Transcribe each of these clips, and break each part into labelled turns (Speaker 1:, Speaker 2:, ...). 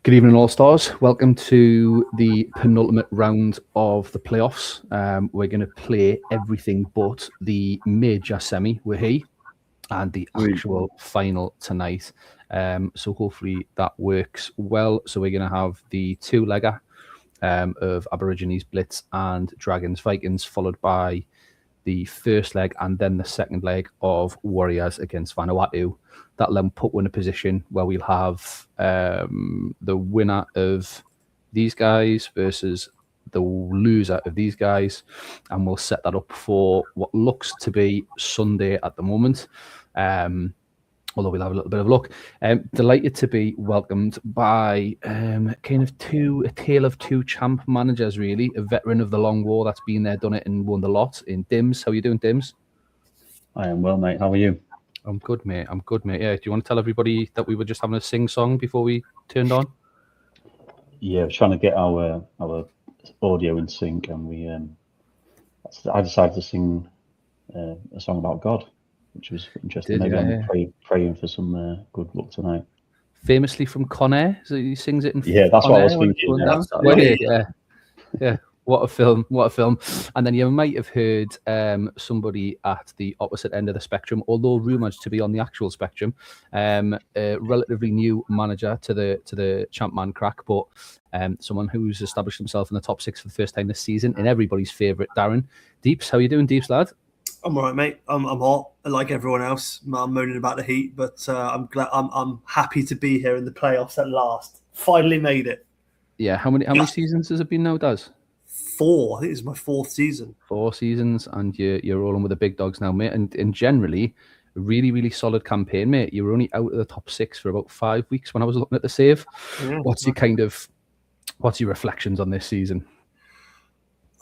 Speaker 1: Good evening, All-Stars. Welcome to the penultimate round of the playoffs. We're going to play everything but the major semi, and the actual final tonight. So hopefully that works well. So we're going to have the two-legger of Aborigines Blitz and Dragons Vikings, followed by the first leg and then the second leg of Warriors against Vanuatu. That'll then put in a position where we'll have the winner of these guys versus the loser of these guys, and we'll set that up for what looks to be Sunday at the moment. Although we'll have a little bit of luck. Delighted to be welcomed by kind of a tale of two champ managers, really. A veteran of the long war that's been there, done it, and won the lot in Dims. How are you doing, Dims?
Speaker 2: I am well, mate. How are you?
Speaker 1: I'm good, mate. Yeah, do you want to tell everybody that we were just having a sing-song before we turned on?
Speaker 2: Yeah, trying to get our audio in sync, and I decided to sing a song about God, which was interesting. Maybe I'm praying for some good luck tonight.
Speaker 1: Famously from Conair, so he sings it in.
Speaker 2: Yeah, that's what I was thinking.
Speaker 1: Yeah. What a film. And then you might have heard somebody at the opposite end of the spectrum, although rumoured to be on the actual spectrum, a relatively new manager to the Champman crack, but someone who's established himself in the top six for the first time this season, and everybody's favourite, Darren. Deeps, how you doing, Deeps, lad?
Speaker 3: I'm all right, mate. I'm hot, like everyone else. I'm moaning about the heat, but I'm glad. I'm happy to be here in the playoffs at last. Finally made it.
Speaker 1: Yeah. How many seasons has it been now, Daz?
Speaker 3: 4. I think it's my 4th season.
Speaker 1: 4 seasons, and you're rolling with the big dogs now, mate. And generally, a really, really solid campaign, mate. You were only out of the top 6 for about 5 weeks when I was looking at the save. Yeah. What's your reflections on this season?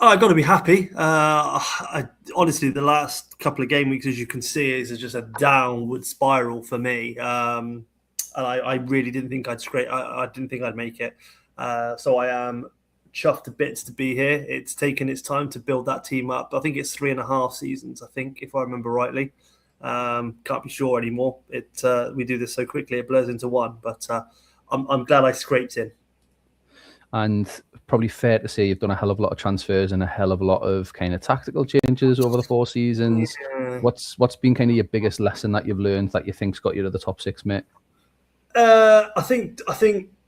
Speaker 3: I got to be happy. Honestly, the last couple of game weeks, as you can see, is just a downward spiral for me. And I really didn't think I'd scrape. I didn't think I'd make it. So I am chuffed to bits to be here. It's taken its time to build that team up. I think it's 3.5 seasons, I think, if I remember rightly. Can't be sure anymore. We do this so quickly, it blurs into one. But I'm glad I scraped in.
Speaker 1: And probably fair to say you've done a hell of a lot of transfers and a hell of a lot of kind of tactical changes over the 4 seasons. Yeah. What's been kind of your biggest lesson that you've learned that you think's got you to the top 6, mate?
Speaker 3: I think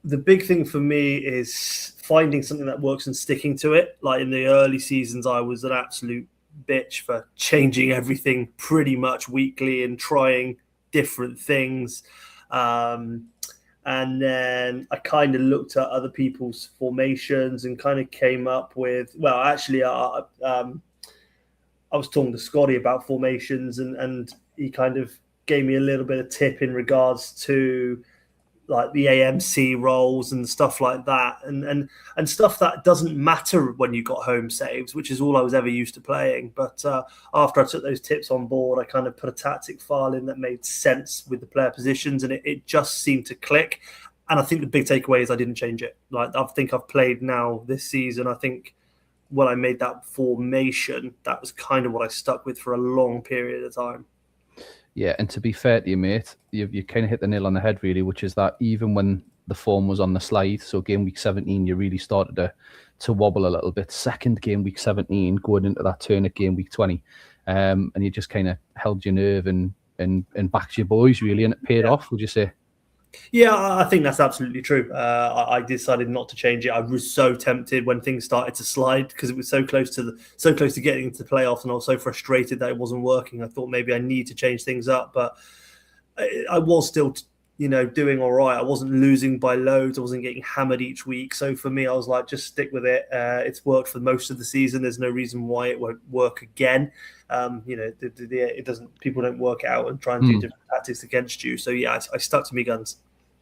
Speaker 3: the big thing for me is finding something that works and sticking to it. Like in the early seasons, I was an absolute bitch for changing everything pretty much weekly and trying different things. And then I kind of looked at other people's formations and kind of came up with, well, actually, I was talking to Scotty about formations and he kind of gave me a little bit of tip in regards to like the AMC roles and stuff like that and stuff that doesn't matter when you got home saves, which is all I was ever used to playing. But after I took those tips on board, I kind of put a tactic file in that made sense with the player positions and it just seemed to click. And I think the big takeaway is I didn't change it. Like I think I've played now this season. I think when I made that formation, that was kind of what I stuck with for a long period of time.
Speaker 1: Yeah, and to be fair to you, mate, you kind of hit the nail on the head, really, which is that even when the form was on the slide, so game week 17, you really started to wobble a little bit. Second game week 17, going into that turn at game week 20, and you just kind of held your nerve and backed your boys, really, and it paid off, would you say?
Speaker 3: Yeah, I think that's absolutely true. I decided not to change it. I was so tempted when things started to slide because it was so close to getting into the playoffs, and I was so frustrated that it wasn't working. I thought maybe I need to change things up, but I was still, doing all right. I wasn't losing by loads. I wasn't getting hammered each week. So for me, I was like, just stick with it. It's worked for most of the season. There's no reason why it won't work again. It doesn't. People don't work it out and try and do different tactics against you. So yeah, I stuck to my guns.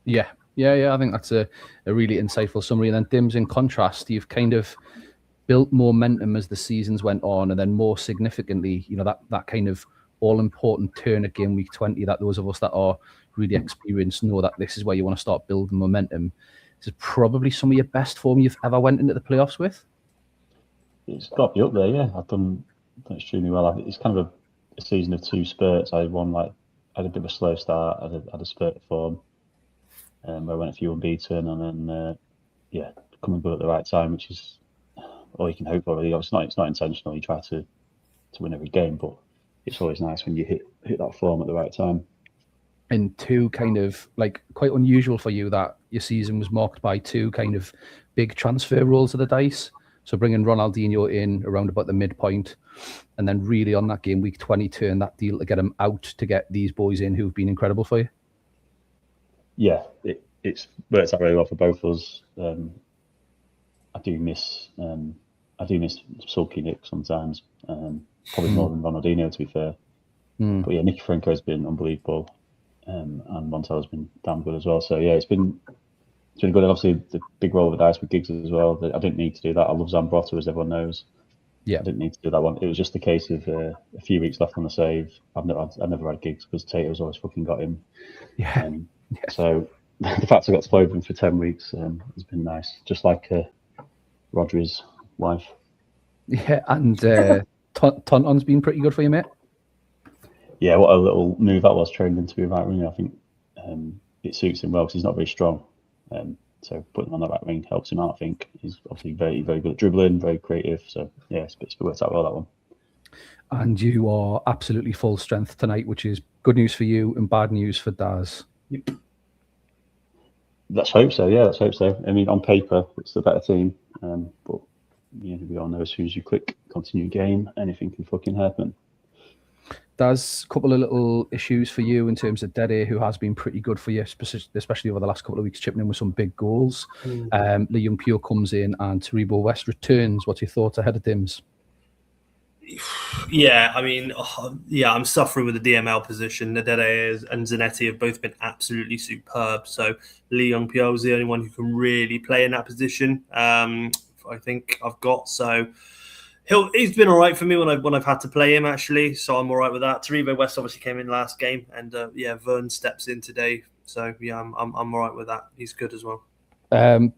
Speaker 1: Yeah. I think that's a really insightful summary. And then Dims, in contrast, you've kind of built momentum as the seasons went on, and then more significantly, that kind of all-important turn at game week 20 that those of us that are really experienced know that this is where you want to start building momentum. This is probably some of your best form you've ever went into the playoffs with.
Speaker 2: It's got to be up there, yeah. I've done extremely well. It's kind of a season of 2 spurts. I had a bit of a slow start, I had a spurt of form. where I went a few unbeaten, and then coming good at the right time, which is all you can hope for. Really, it's not intentional. You try to win every game, but it's always nice when you hit that form at the right time.
Speaker 1: And two kind of like quite unusual for you that your season was marked by two kind of big transfer rolls of the dice. So bringing Ronaldinho in around about the midpoint, and then really on that game week 20 turn that deal to get him out to get these boys in who've been incredible for you.
Speaker 2: Yeah, it's worked out really well for both of us. I do miss sulky Nick sometimes, probably more than Ronaldinho, to be fair. But yeah, Nicky Franco has been unbelievable, and Montel's been damn good as well. So yeah, it's been good. Obviously, the big roll of the dice with Giggs as well. I didn't need to do that. I love Zambrotta, as everyone knows.
Speaker 1: Yeah,
Speaker 2: I didn't need to do that one. It was just a case of a few weeks left on the save. I never had Giggs because Tato's always fucking got him.
Speaker 1: Yeah.
Speaker 2: So the fact I got to play with him for 10 weeks has been nice. Just like Rodri's wife.
Speaker 1: Yeah, and Tonton's been pretty good for you, mate.
Speaker 2: Yeah, what a little move that was, training him to be a right winger. I think it suits him well because he's not very strong. So putting him on the right wing helps him out, I think. He's obviously very, very good at dribbling, very creative. So yeah, it's worked out well, that one.
Speaker 1: And you are absolutely full strength tonight, which is good news for you and bad news for Daz.
Speaker 3: Yep.
Speaker 2: Let's hope so. Yeah, let's hope so. I mean, on paper, it's the better team. But we all know as soon as you click continue game, anything can fucking happen.
Speaker 1: There's a couple of little issues for you in terms of Dede, who has been pretty good for you, especially over the last couple of weeks, chipping in with some big goals. Lee Young Pure comes in and Taribo West returns. What's your thoughts ahead of Dims?
Speaker 3: Yeah, I mean, I'm suffering with the DML position. Dede and Zanetti have both been absolutely superb. So Lee Young Pure is the only one who can really play in that position. I think I've got so. He's been all right for me when I've had to play him, actually, so I'm all right with that. Taribo West obviously came in last game, and Vern steps in today, so yeah, I'm all right with that. He's good as well.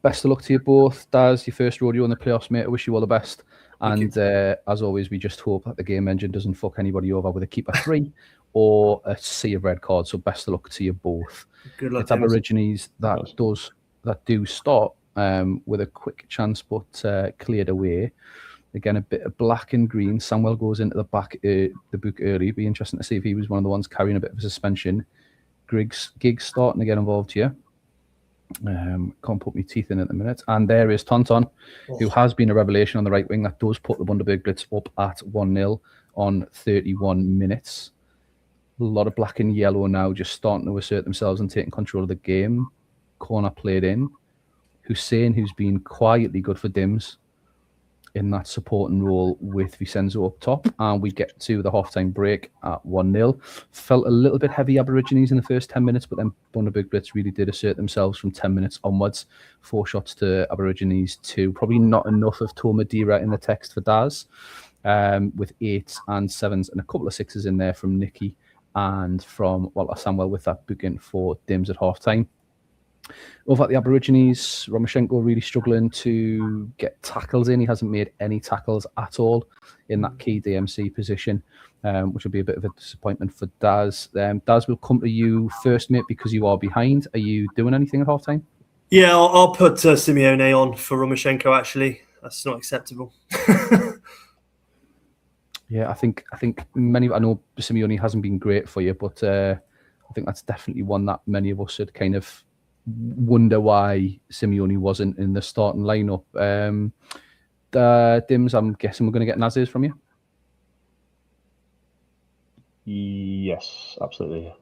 Speaker 1: Best of luck to you both. Daz, your first rodeo in the playoffs, mate. I wish you all the best. And as always, we just hope that the game engine doesn't fuck anybody over with a keeper 3 or a sea of red cards. So best of luck to you both.
Speaker 3: Good luck.
Speaker 1: It's Aborigines that do start with a quick chance, but cleared away. Again, a bit of black and green. Samuel goes into the back the book early. It'd be interesting to see if he was one of the ones carrying a bit of a suspension. Giggs starting to get involved here. Can't put my teeth in at the minute. And there is Tonton, who has been a revelation on the right wing. That does put the Bundaberg Blitz up at 1-0 on 31 minutes. A lot of black and yellow now just starting to assert themselves and taking control of the game. Corner played in. Hussein, who's been quietly good for Dims in that supporting role with Vicenzo up top, and we get to the half-time break at 1-0. Felt a little bit heavy Aborigines in the first 10 minutes, but then Bundaberg Blitz really did assert themselves from 10 minutes onwards. 4 shots to Aborigines, 2. Probably not enough of Tomadira in the text for Daz, with 8s and 7s and a couple of 6s in there from Nicky and from Samuel with that booking for Dims at half-time. Over at the Aborigines, Romoshenko really struggling to get tackles in. He hasn't made any tackles at all in that key DMC position, which will be a bit of a disappointment for Daz. Daz, will come to you first, mate, because you are behind. Are you doing anything at half-time?
Speaker 3: Yeah, I'll put Simeone on for Romoshenko, actually. That's not acceptable.
Speaker 1: Yeah, I think I know Simeone hasn't been great for you, but I think that's definitely one that many of us had kind of wonder why Simeone wasn't in the starting lineup. Dims, I'm guessing we're going to get Nazis from you.
Speaker 2: Yes, absolutely.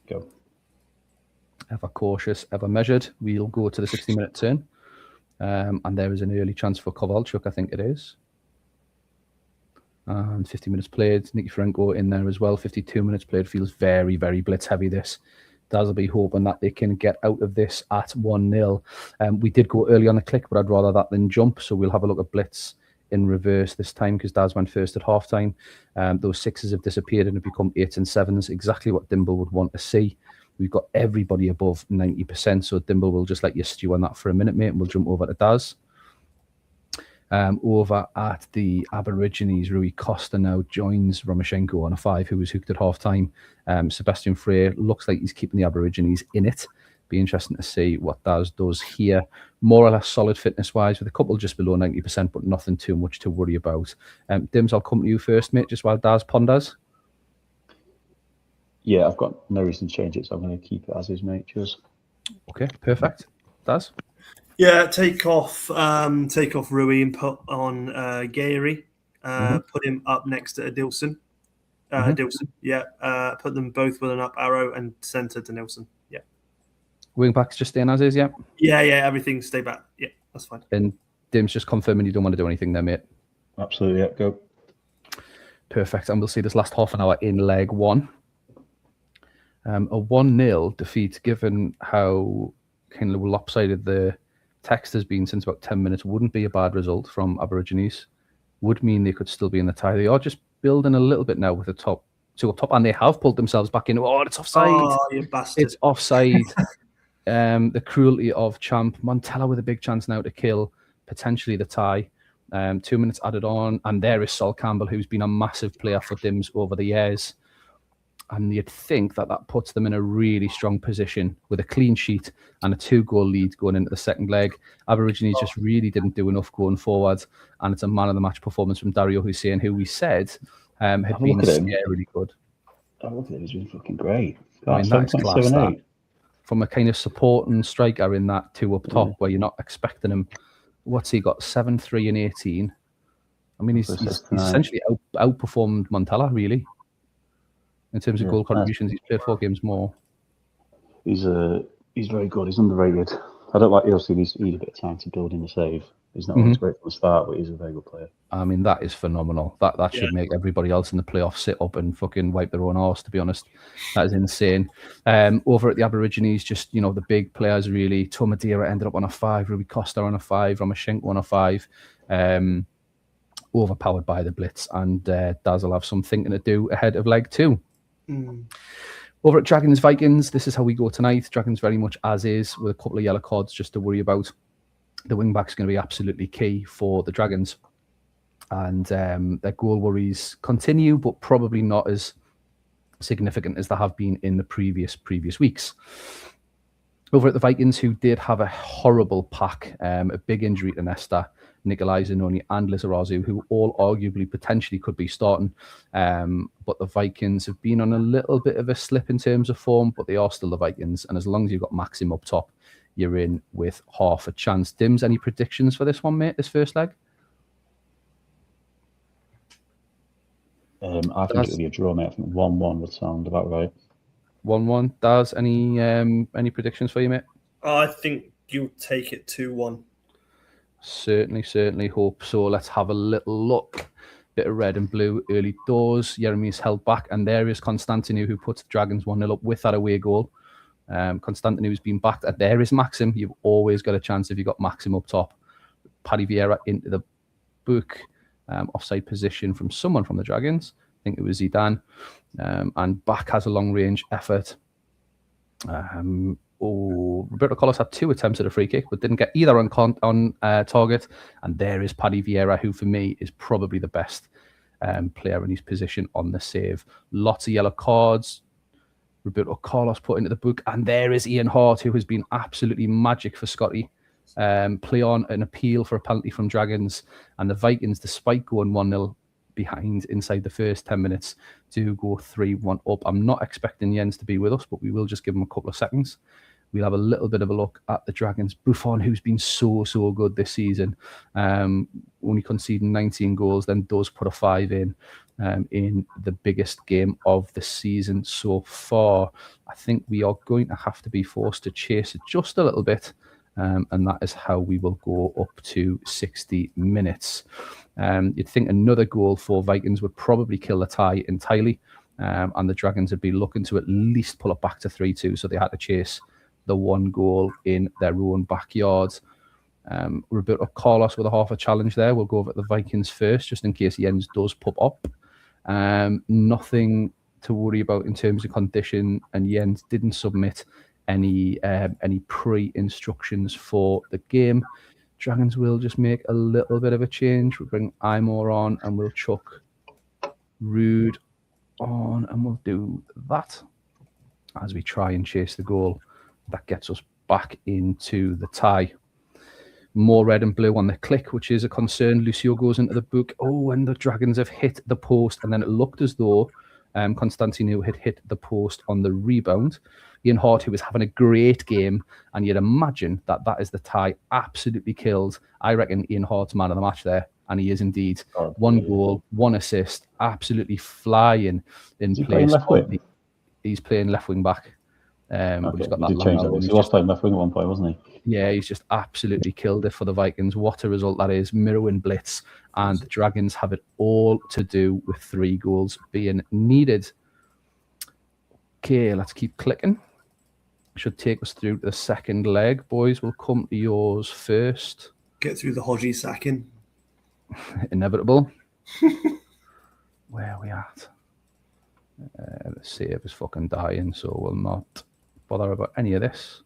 Speaker 2: Go.
Speaker 1: Ever cautious, ever measured. We'll go to the 60-minute turn, and there is an early chance for Kovalchuk, I think it is. And 50 minutes played. Nicky Franco in there as well. 52 minutes played. Feels very, very blitz heavy. This. Daz will be hoping that they can get out of this at 1-0. We did go early on the click, but I'd rather that than jump. So we'll have a look at blitz in reverse this time because Daz went first at halftime. Those 6s have disappeared and have become 8s and 7s, exactly what Dimble would want to see. We've got everybody above 90%, so Dimble will just let you stew on that for a minute, mate, and we'll jump over to Daz. Over at the Aborigines, Rui Costa now joins Romoshenko on a 5 who was hooked at half-time. Sebastian Frey looks like he's keeping the Aborigines in it. Be interesting to see what Daz does here. More or less solid fitness-wise, with a couple just below 90%, but nothing too much to worry about. Dims, I'll come to you first, mate, just while Daz ponders.
Speaker 2: Yeah, I've got no reason to change it, so I'm going to keep it as is, mate. Cheers.
Speaker 1: Okay, perfect. Daz?
Speaker 3: Yeah, take off Rui and put on Gary. Put him up next to Adilson. Adilson, yeah. Put them both with an up arrow and centre to Nilsson. Yeah.
Speaker 1: Wing backs just staying as is, yeah?
Speaker 3: Yeah, everything stay back. Yeah, that's fine.
Speaker 1: And Dim's just confirming you don't want to do anything there, mate.
Speaker 2: Absolutely, yeah, go.
Speaker 1: Perfect. And we'll see this last half an hour in leg one. A 1-0 defeat, given how kind of lopsided the text has been since about 10 minutes, wouldn't be a bad result from Aborigines. Would mean they could still be in the tie. They are just building a little bit now with the top two up top, and they have pulled themselves back in. Oh, it's offside.
Speaker 3: Oh, you bastard.
Speaker 1: It's offside. The cruelty of Champ. Montella with a big chance now to kill potentially the tie. 2 minutes added on, and there is Sol Campbell, who's been a massive player for Dims over the years. And you'd think that puts them in a really strong position with a clean sheet and a 2-goal lead going into the second leg. Aborigines just really didn't do enough going forward, and it's a man of the match performance from Dario Hussein, who we said had been scarily good.
Speaker 2: Oh, look at him, he's been fucking great.
Speaker 1: I mean, that's class. That. From a kind of supporting striker in that 2 up top, where you're not expecting him. What's he got? 7, 3, and 18. I mean, he's essentially outperformed Montella, really. In terms of goal contributions, he's played 4 games more.
Speaker 2: He's very good. He's underrated. I don't like Ilse. He's need a bit of time to build in the save. He's not always great from the start, but he's a very good player.
Speaker 1: I mean, that is phenomenal. That should make everybody else in the playoffs sit up and fucking wipe their own arse, to be honest. That is insane. Over at the Aborigines, just, the big players, really. Tomadira ended up on a 5, Ruby Costa on a 5, Ramashenko on a 5. Overpowered by the blitz, and Daz will have some thinking to do ahead of leg 2. Over at Dragons Vikings, this is how we go tonight. Dragons very much as is, with a couple of yellow cards just to worry about. The wing back's going to be absolutely key for the Dragons, and their goal worries continue, but probably not as significant as they have been in the previous weeks. Over at the Vikings, who did have a horrible pack, a big injury to Nesta, Nikolai Zanoni and Lizarazu, who all arguably potentially could be starting. But the Vikings have been on a little bit of a slip in terms of form, but they are still the Vikings. And as long as you've got Maxim up top, you're in with half a chance. Dims, any predictions for this one, mate, this first leg?
Speaker 2: I think it'll be a draw, mate. I think 1-1 would sound about right.
Speaker 1: 1-1. Daz, any predictions for you, mate?
Speaker 3: I think you'll take it 2-1.
Speaker 1: Certainly hope so. Let's have a little look. Bit of red and blue early doors. Jeremy's held back, and there is Constantinu, who puts the Dragons 1-0 up with that away goal. Constantinu's been backed, and there is Maxim. You've always got a chance if you've got Maxim up top. Paddy Vieira into the book. Offside position from someone from the Dragons. I think it was Zidane. And back has a long-range effort. Roberto Carlos had 2 attempts at a free kick, but didn't get either on target. And there is Paddy Vieira, who for me is probably the best player in his position on the save. Lots of yellow cards. Roberto Carlos put into the book. And there is Ian Hart, who has been absolutely magic for Scotty. Play on an appeal for a penalty from Dragons. And the Vikings, despite going 1-0 behind inside the first 10 minutes, do go 3-1 up. I'm not expecting Jens to be with us, but we will just give him a couple of seconds. We'll have a little bit of a look at the Dragons. Buffon, who's been so good this season, only conceding 19 goals, then does put a 5 in the biggest game of the season so far. I think we are going to have to be forced to chase it just a little bit, and that is how we will go up to 60 minutes. You'd think another goal for Vikings would probably kill the tie entirely, and the Dragons would be looking to at least pull it back to 3-2, so they had to chase the 1 goal in their own backyard. Roberto Carlos with a half a challenge there. We'll go over at the Vikings first, just in case Jens does pop up. Nothing to worry about in terms of condition, and Jens didn't submit any pre-instructions for the game. Dragons will just make a little bit of a change. We'll bring Imor on, and we'll chuck Rude on, and we'll do that as we try and chase the goal That gets us back into the tie. More red and blue on the click, which is a concern. Lucio goes into the book. Oh, and the Dragons have hit the post. And then it looked as though Constantino had hit the post on the rebound. Ian Hart, who was having a great game, and you'd imagine that is the tie, absolutely killed. I reckon Ian Hart's man of the match there, and he is indeed. One goal, 1 assist, absolutely flying in place. He's playing left wing back.
Speaker 2: Okay.
Speaker 1: He's got
Speaker 2: that he was playing left wing at one point, wasn't he?
Speaker 1: Yeah, he's just absolutely killed it for the Vikings. What a result that is. Mirror blitz, and the Dragons have it all to do with 3 goals being needed. Okay, let's keep clicking. Should take us through to the second leg. Boys, we'll come to yours first.
Speaker 3: Get through the Hodgie sacking.
Speaker 1: Inevitable. Where are we at? The save is fucking dying, so we'll not bother about any of this.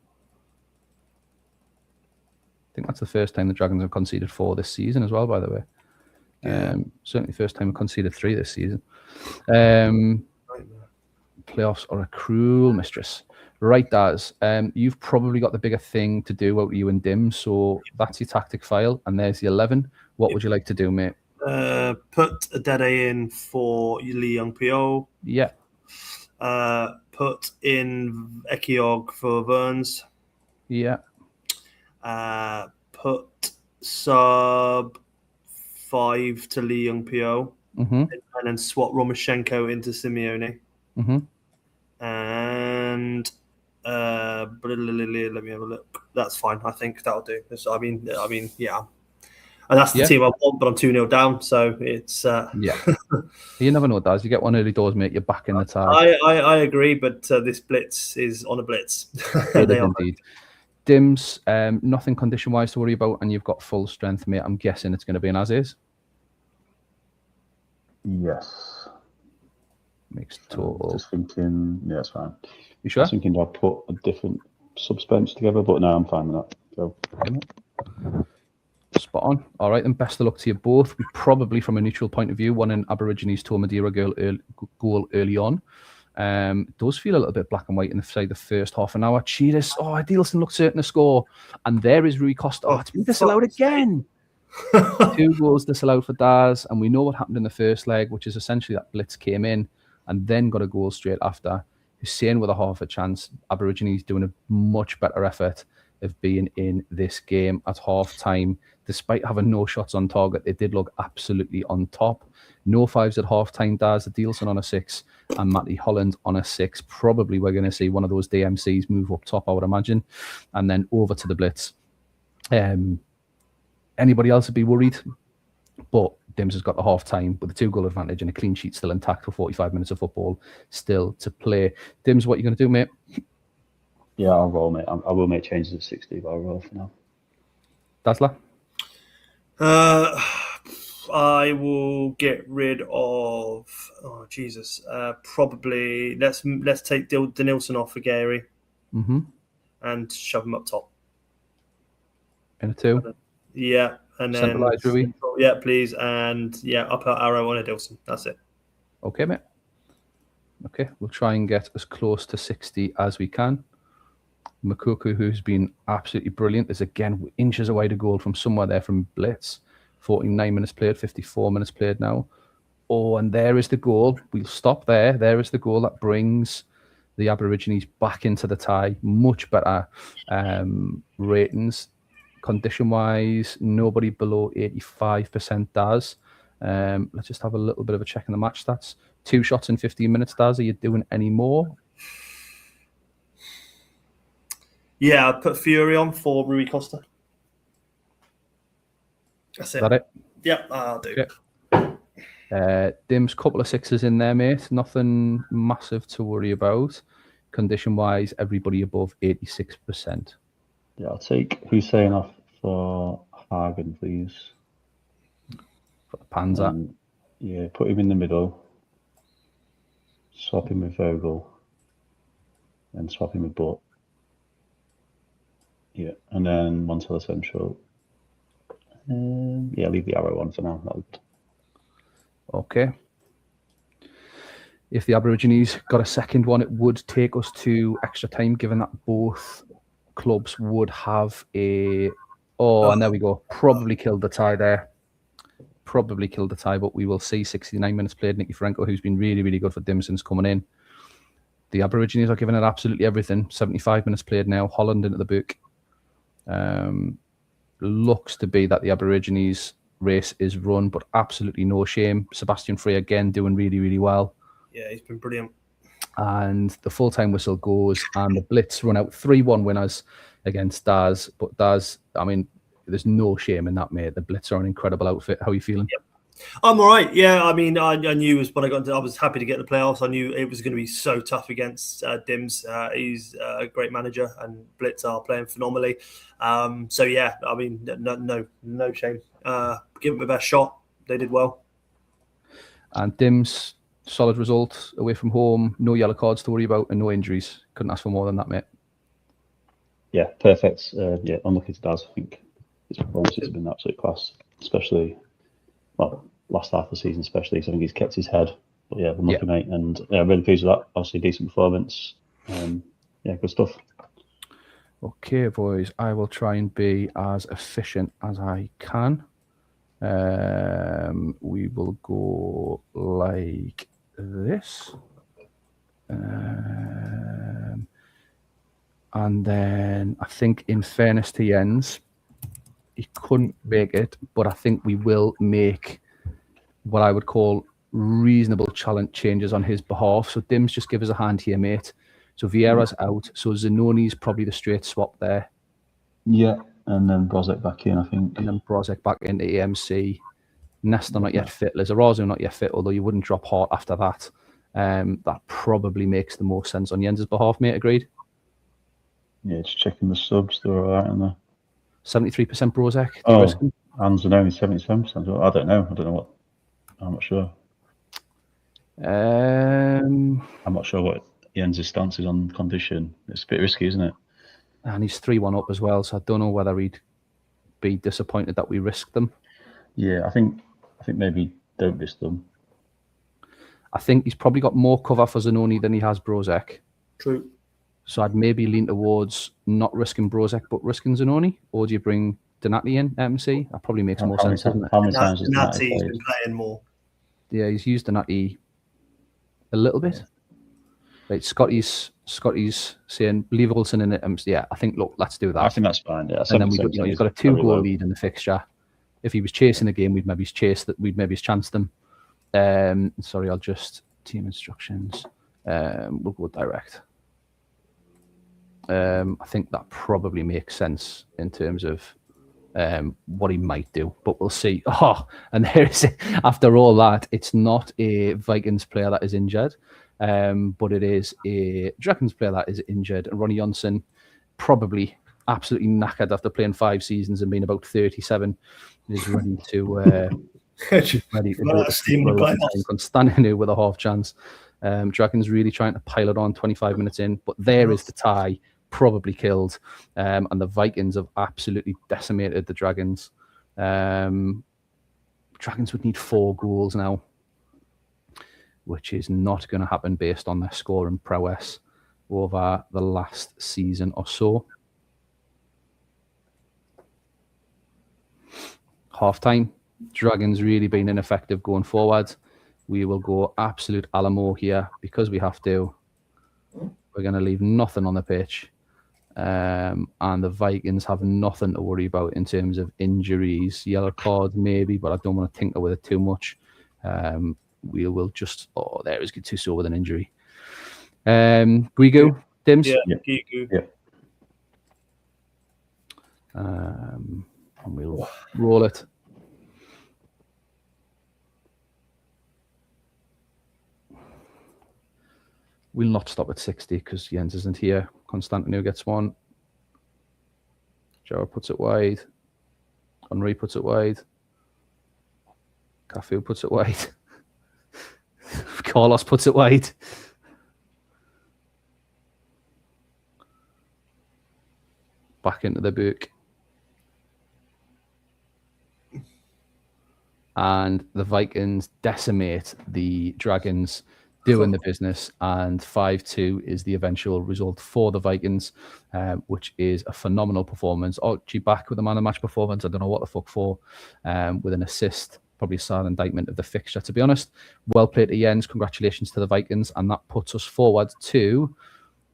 Speaker 1: I think that's the first time the Dragons have conceded 4 this season as well, by the way. Yeah. Certainly the first time we conceded 3 this season. Playoffs are a cruel mistress. Right, Daz, you've probably got the bigger thing to do out of you and Dim, so that's your tactic file, and there's the 11. What would you like to do, mate?
Speaker 3: Put a dead A in for Lee Young PO.
Speaker 1: Yeah.
Speaker 3: Put in Ekiog for Burns.
Speaker 1: Yeah.
Speaker 3: Put sub 5 to Lee Young PO.
Speaker 1: Mm-hmm.
Speaker 3: And then swap Romoshenko into Simeone.
Speaker 1: Mm-hmm.
Speaker 3: And let me have a look. That's fine. I think that'll do. I mean, yeah. And that's the team I want, but I'm 2-0 down, so it's
Speaker 1: yeah. You never know, Daz. You get one early doors, mate. You're back in the tie.
Speaker 3: I agree, but this blitz is on a blitz.
Speaker 1: It is indeed. Dims, nothing condition wise to worry about, and you've got full strength, mate. I'm guessing it's going to be an as is.
Speaker 2: Yes.
Speaker 1: Makes total.
Speaker 2: Just thinking, yeah, it's fine.
Speaker 1: You sure?
Speaker 2: I was thinking I'd put a different subbench together, but no, I'm fine with that. So.
Speaker 1: Spot on. All right, then best of luck to you both. We probably, from a neutral point of view, won an Aborigines to a Madeira goal early on. It does feel a little bit black and white in the first half an hour. Cheetahs, Adilson looked certain to score. And there is Rui Costa. It's been disallowed again. 2 goals disallowed for Daz. And we know what happened in the first leg, which is essentially that blitz came in and then got a goal straight after. Hussein with a half a chance. Aborigines doing a much better effort of being in this game at half time. Despite having no shots on target, they did look absolutely on top. No 5s at half time. Daz Adilson on a 6 and Matty Holland on a 6. Probably we're going to see one of those DMCs move up top, I would imagine, and then over to the blitz. Anybody else would be worried, but Dims has got the half time with a 2-goal advantage and a clean sheet still intact for 45 minutes of football still to play. Dims, what are you going to do, mate?
Speaker 2: Yeah, I'll roll, mate. I will make changes at 60, but I'll roll for now.
Speaker 1: Dazzler?
Speaker 3: I will get rid of. Oh Jesus! Probably let's take Denilson off for Gary, and shove him up top.
Speaker 1: In a 2.
Speaker 3: Yeah, and then
Speaker 1: centralised Rui.
Speaker 3: Yeah, please, and yeah, up our arrow on Adilson. That's it.
Speaker 1: Okay, mate. Okay, we'll try and get as close to 60 as we can. Makuku, who's been absolutely brilliant, is again inches away to goal from somewhere there from blitz. 49 minutes played, 54 minutes played now. Oh, and there is the goal. We'll stop there. There is the goal that brings the Aborigines back into the tie. Much better ratings. Condition-wise, nobody below 85% does. Let's just have a little bit of a check in the match stats. 2 shots in 15 minutes, Daz. Are you doing any more?
Speaker 3: Yeah, I'll put Fury on for Rui Costa. That's it.
Speaker 1: Is that it?
Speaker 3: Yep, I'll do.
Speaker 1: Okay. Dim's couple of 6s in there, mate. Nothing massive to worry about. Condition-wise, everybody above 86%.
Speaker 2: Yeah, I'll take Hussein off for Hagen, please.
Speaker 1: For the Panzer.
Speaker 2: Yeah, put him in the middle. Swap him with Vogel. And swap him with Butt. Yeah, and then one to the central. Yeah, leave the arrow on for now.
Speaker 1: Okay. If the Aborigines got a second one, it would take us to extra time, given that both clubs would have a... Oh, and there we go. Probably killed the tie there. Probably killed the tie, but we will see. 69 minutes played. Nicky Franco, who's been really, really good for Dimson's coming in. The Aborigines are giving it absolutely everything. 75 minutes played now. Holland into the book. Looks to be that the Aborigines race is run, but absolutely no shame. Sebastian Frey again doing really, really well.
Speaker 3: Yeah, he's been brilliant.
Speaker 1: And the full-time whistle goes, and the Blitz run out 3-1 winners against Daz. But Daz, I mean, there's no shame in that, mate. The Blitz are an incredible outfit. How are you feeling?
Speaker 3: Yep. I'm all right. Yeah, I mean, I knew when I got into, I was happy to get the playoffs. I knew it was going to be so tough against Dims. He's a great manager, and Blitz are playing phenomenally. So yeah, I mean, no shame. Give them the best shot. They did well.
Speaker 1: And Dims, solid result away from home. No yellow cards to worry about, and no injuries. Couldn't ask for more than that, mate.
Speaker 2: Yeah, perfect. Yeah, unlucky to Daz. I think his performances have been absolute class, especially last half of the season, especially. So I think he's kept his head. But yeah, unlucky, mate, and yeah, really pleased with that. Obviously, decent performance. Yeah, good stuff.
Speaker 1: Okay, boys, I will try and be as efficient as I can. We will go like this. And then I think, in fairness to Jens, he couldn't make it, but I think we will make what I would call reasonable challenge changes on his behalf. So Dims, just give us a hand here, mate. So Vieira's out. So Zanoni's probably the straight swap there.
Speaker 2: Yeah, and then Brozek back in, I think.
Speaker 1: And then Brozek back into AMC. Nesta not yet fit. Lizarazu not yet fit, although you wouldn't drop Hart after that. That probably makes the most sense on Jens's behalf, mate. Agreed?
Speaker 2: Yeah, just checking the subs. They're all right in there.
Speaker 1: 73% Brozek.
Speaker 2: Oh, and Zanoni 77%. I don't know. What. I'm not sure. I'm not sure what Jens' stance is on condition. It's a bit risky, isn't it?
Speaker 1: And he's 3-1 up as well, so I don't know whether he'd be disappointed that we risked them.
Speaker 2: Yeah, I think maybe don't risk them.
Speaker 1: I think he's probably got more cover for Zanoni than he has Brozek.
Speaker 3: True.
Speaker 1: So I'd maybe lean towards not risking Brozek but risking Zanoni. Or do you bring Donati in, MC? That probably makes more sense, doesn't it?
Speaker 2: How many times has
Speaker 3: Donati's been playing more?
Speaker 1: Yeah, he's used Donati a little bit. Right, Scotty's saying leave Wilson in it. Yeah, I think, look, let's do that.
Speaker 2: I think that's fine. Yeah,
Speaker 1: and then you've got a 2-goal lead in the fixture. If he was chasing the game, we'd maybe chance them. Sorry, I'll just team instructions. We'll go direct. I think that probably makes sense in terms of what he might do, but we'll see. Oh, and there is it. After all that, it's not a Vikings player that is injured, but it is a Dragons player that is injured. And Ronnie Johnson, probably absolutely knackered after playing 5 seasons and being about 37, is ready to go standing here with a half chance. Dragons really trying to pile it on 25 minutes in, but there is the tie. Probably killed, and the Vikings have absolutely decimated the Dragons. Dragons would need 4 goals now, which is not going to happen based on their score and prowess over the last season or so. Half-time, Dragons really been ineffective going forward. We will go absolute Alamo here because we have to. We're going to leave nothing on the pitch. And the Vikings have nothing to worry about in terms of injuries, yellow cards maybe, but I don't want to tinker with it too much. We will just... Oh, there is Gattuso with an injury. Guigu, Dims?
Speaker 3: Yeah, Guigu.
Speaker 2: Yeah.
Speaker 1: And we'll roll it. We'll not stop at 60 because Jens isn't here. Constantino gets one. Jara puts it wide. Henri puts it wide. Cafu puts it wide. Carlos puts it wide. Back into the book. And the Vikings decimate the Dragons. doing the business, and 5-2 is the eventual result for the Vikings, which is a phenomenal performance. Archie back with a man of match performance. I don't know what the fuck for, with an assist. Probably a sad indictment of the fixture, to be honest. Well played to Jens. Congratulations to the Vikings, and that puts us forward to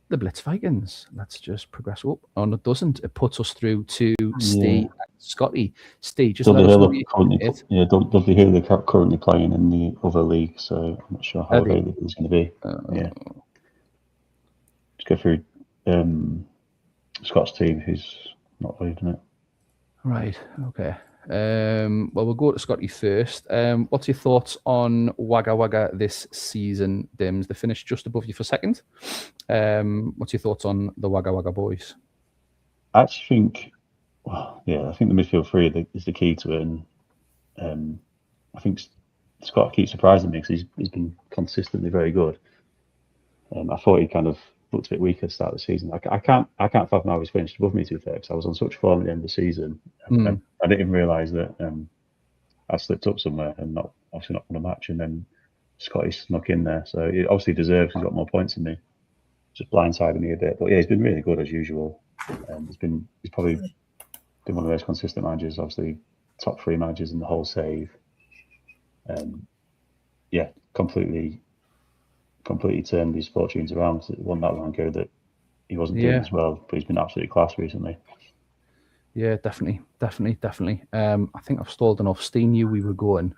Speaker 1: the Blitz Vikings. Let's just progress up. Oh, no, it doesn't. It puts us through to Steve and Scotty. Steve, just let us know.
Speaker 2: Dudley Hill, they're currently playing in the other league, so I'm not sure how available it's going to be. Yeah. Let's go through Scott's team, who's not played in it.
Speaker 1: Right, okay. Well, we'll go to Scotty first. What's your thoughts on Wagga Wagga this season, Dims? They finished just above you for second. What's your thoughts on the Wagga Wagga boys?
Speaker 2: I actually think, I think the midfield three is the key to it. And I think Scott keeps surprising me because he's been consistently very good. I thought he kind of looked a bit weaker at the start of the season. I can't fathom how he's finished above me, to be fair, because I was on such form at the end of the season. I didn't even realise that I slipped up somewhere and obviously not won a match, and then Scotty snuck in there. So he obviously deserves. He's got more points than me. Just blindsided me a bit, but yeah, he's been really good as usual. He's probably been one of those consistent managers. Obviously, top 3 managers in the whole save. Completely turned his fortunes around. It wasn't that long ago that he wasn't doing as well, but he's been absolutely class recently.
Speaker 1: Yeah, definitely. I think I've stalled enough. Steve knew we were going,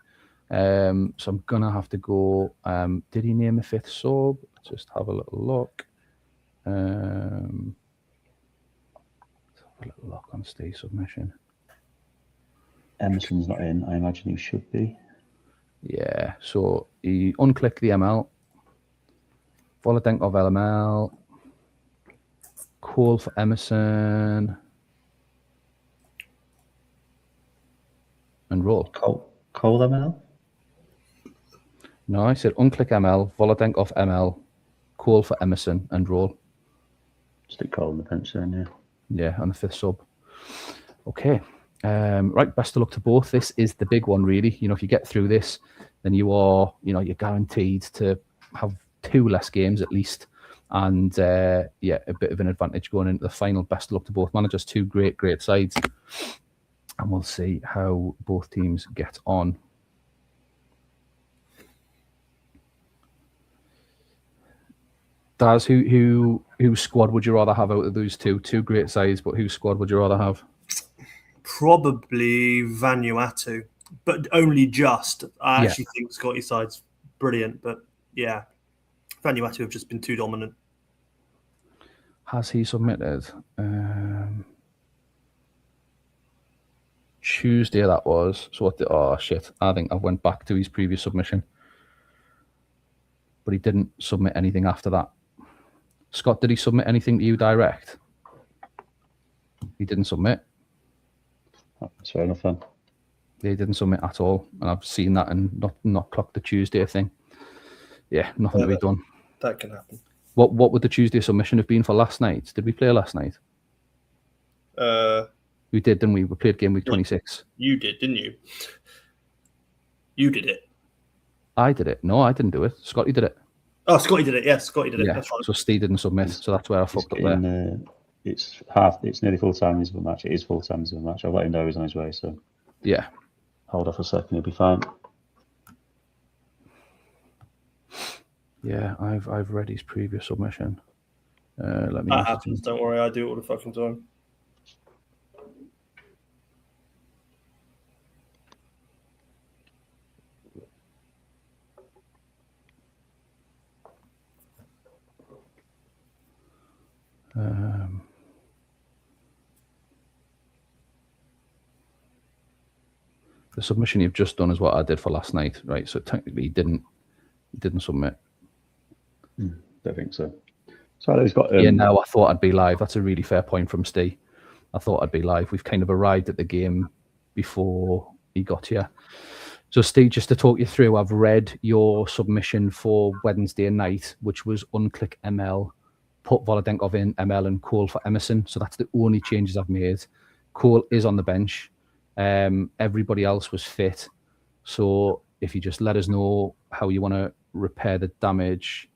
Speaker 1: so I'm gonna have to go. Did he name a 5th sub? Let's just have a little look. Let's have a little look on Steve's submission.
Speaker 2: Emerson's not in. I imagine he should be.
Speaker 1: Yeah, so he unclicked the ML. Volodenk of LML. Call for Emerson. And roll.
Speaker 2: Call ML?
Speaker 1: No, I said unclick ML, Volodenk off ML, call for Emerson and roll.
Speaker 2: Stick Cole on the bench then, yeah.
Speaker 1: Yeah, on the 5th sub. Okay. Right, best of luck to both. This is the big one, really. If you get through this, then you're guaranteed to have 2 less games at least. And a bit of an advantage going into the final. Best of luck to both managers. 2 great sides. And we'll see how both teams get on. Daz, whose squad would you rather have out of those 2? 2 great sides, but whose squad would you rather have?
Speaker 3: Probably Vanuatu, but only just. I actually think Scotty's side's brilliant, but yeah, Vanuatu have just been too dominant.
Speaker 1: Has he submitted? Tuesday that was. So what? Shit! I think I went back to his previous submission, but he didn't submit anything after that. Scott, did he submit anything to you direct? He didn't submit.
Speaker 2: That's fair enough then.
Speaker 1: He didn't submit at all, and I've seen that and not clocked the Tuesday thing. Yeah, nothing to be done.
Speaker 3: That can happen.
Speaker 1: What would the Tuesday submission have been for last night? Did we play last night? We did, didn't we? We played game week 26.
Speaker 3: You did, didn't you? You did it.
Speaker 1: I did it. No, I didn't do it. Scotty did it.
Speaker 3: Oh, Scotty did it. Yes, Scotty did it.
Speaker 1: Yeah.
Speaker 3: That's right.
Speaker 1: So Steve didn't submit. So that's where I fucked up there.
Speaker 2: It's nearly full time into the match. It is full time into the match. I'll let him know he's on his way. So
Speaker 1: yeah,
Speaker 2: hold off a second. He'll be fine.
Speaker 1: Yeah, I've read his previous submission. Let me.
Speaker 3: That happens. Don't worry. I do it all the fucking time.
Speaker 1: The submission you've just done is what I did for last night, right? So technically, he didn't submit.
Speaker 2: Don't think so. So he's got.
Speaker 1: No, I thought I'd be live. That's a really fair point from Steve. I thought I'd be live. We've kind of arrived at the game before he got here. So Steve, just to talk you through, I've read your submission for Wednesday night, which was unclick ML, put Volodenkov in ML and Cole for Emerson. So that's the only changes I've made. Cole is on the bench. Everybody else was fit. So if you just let us know how you want to repair the damage.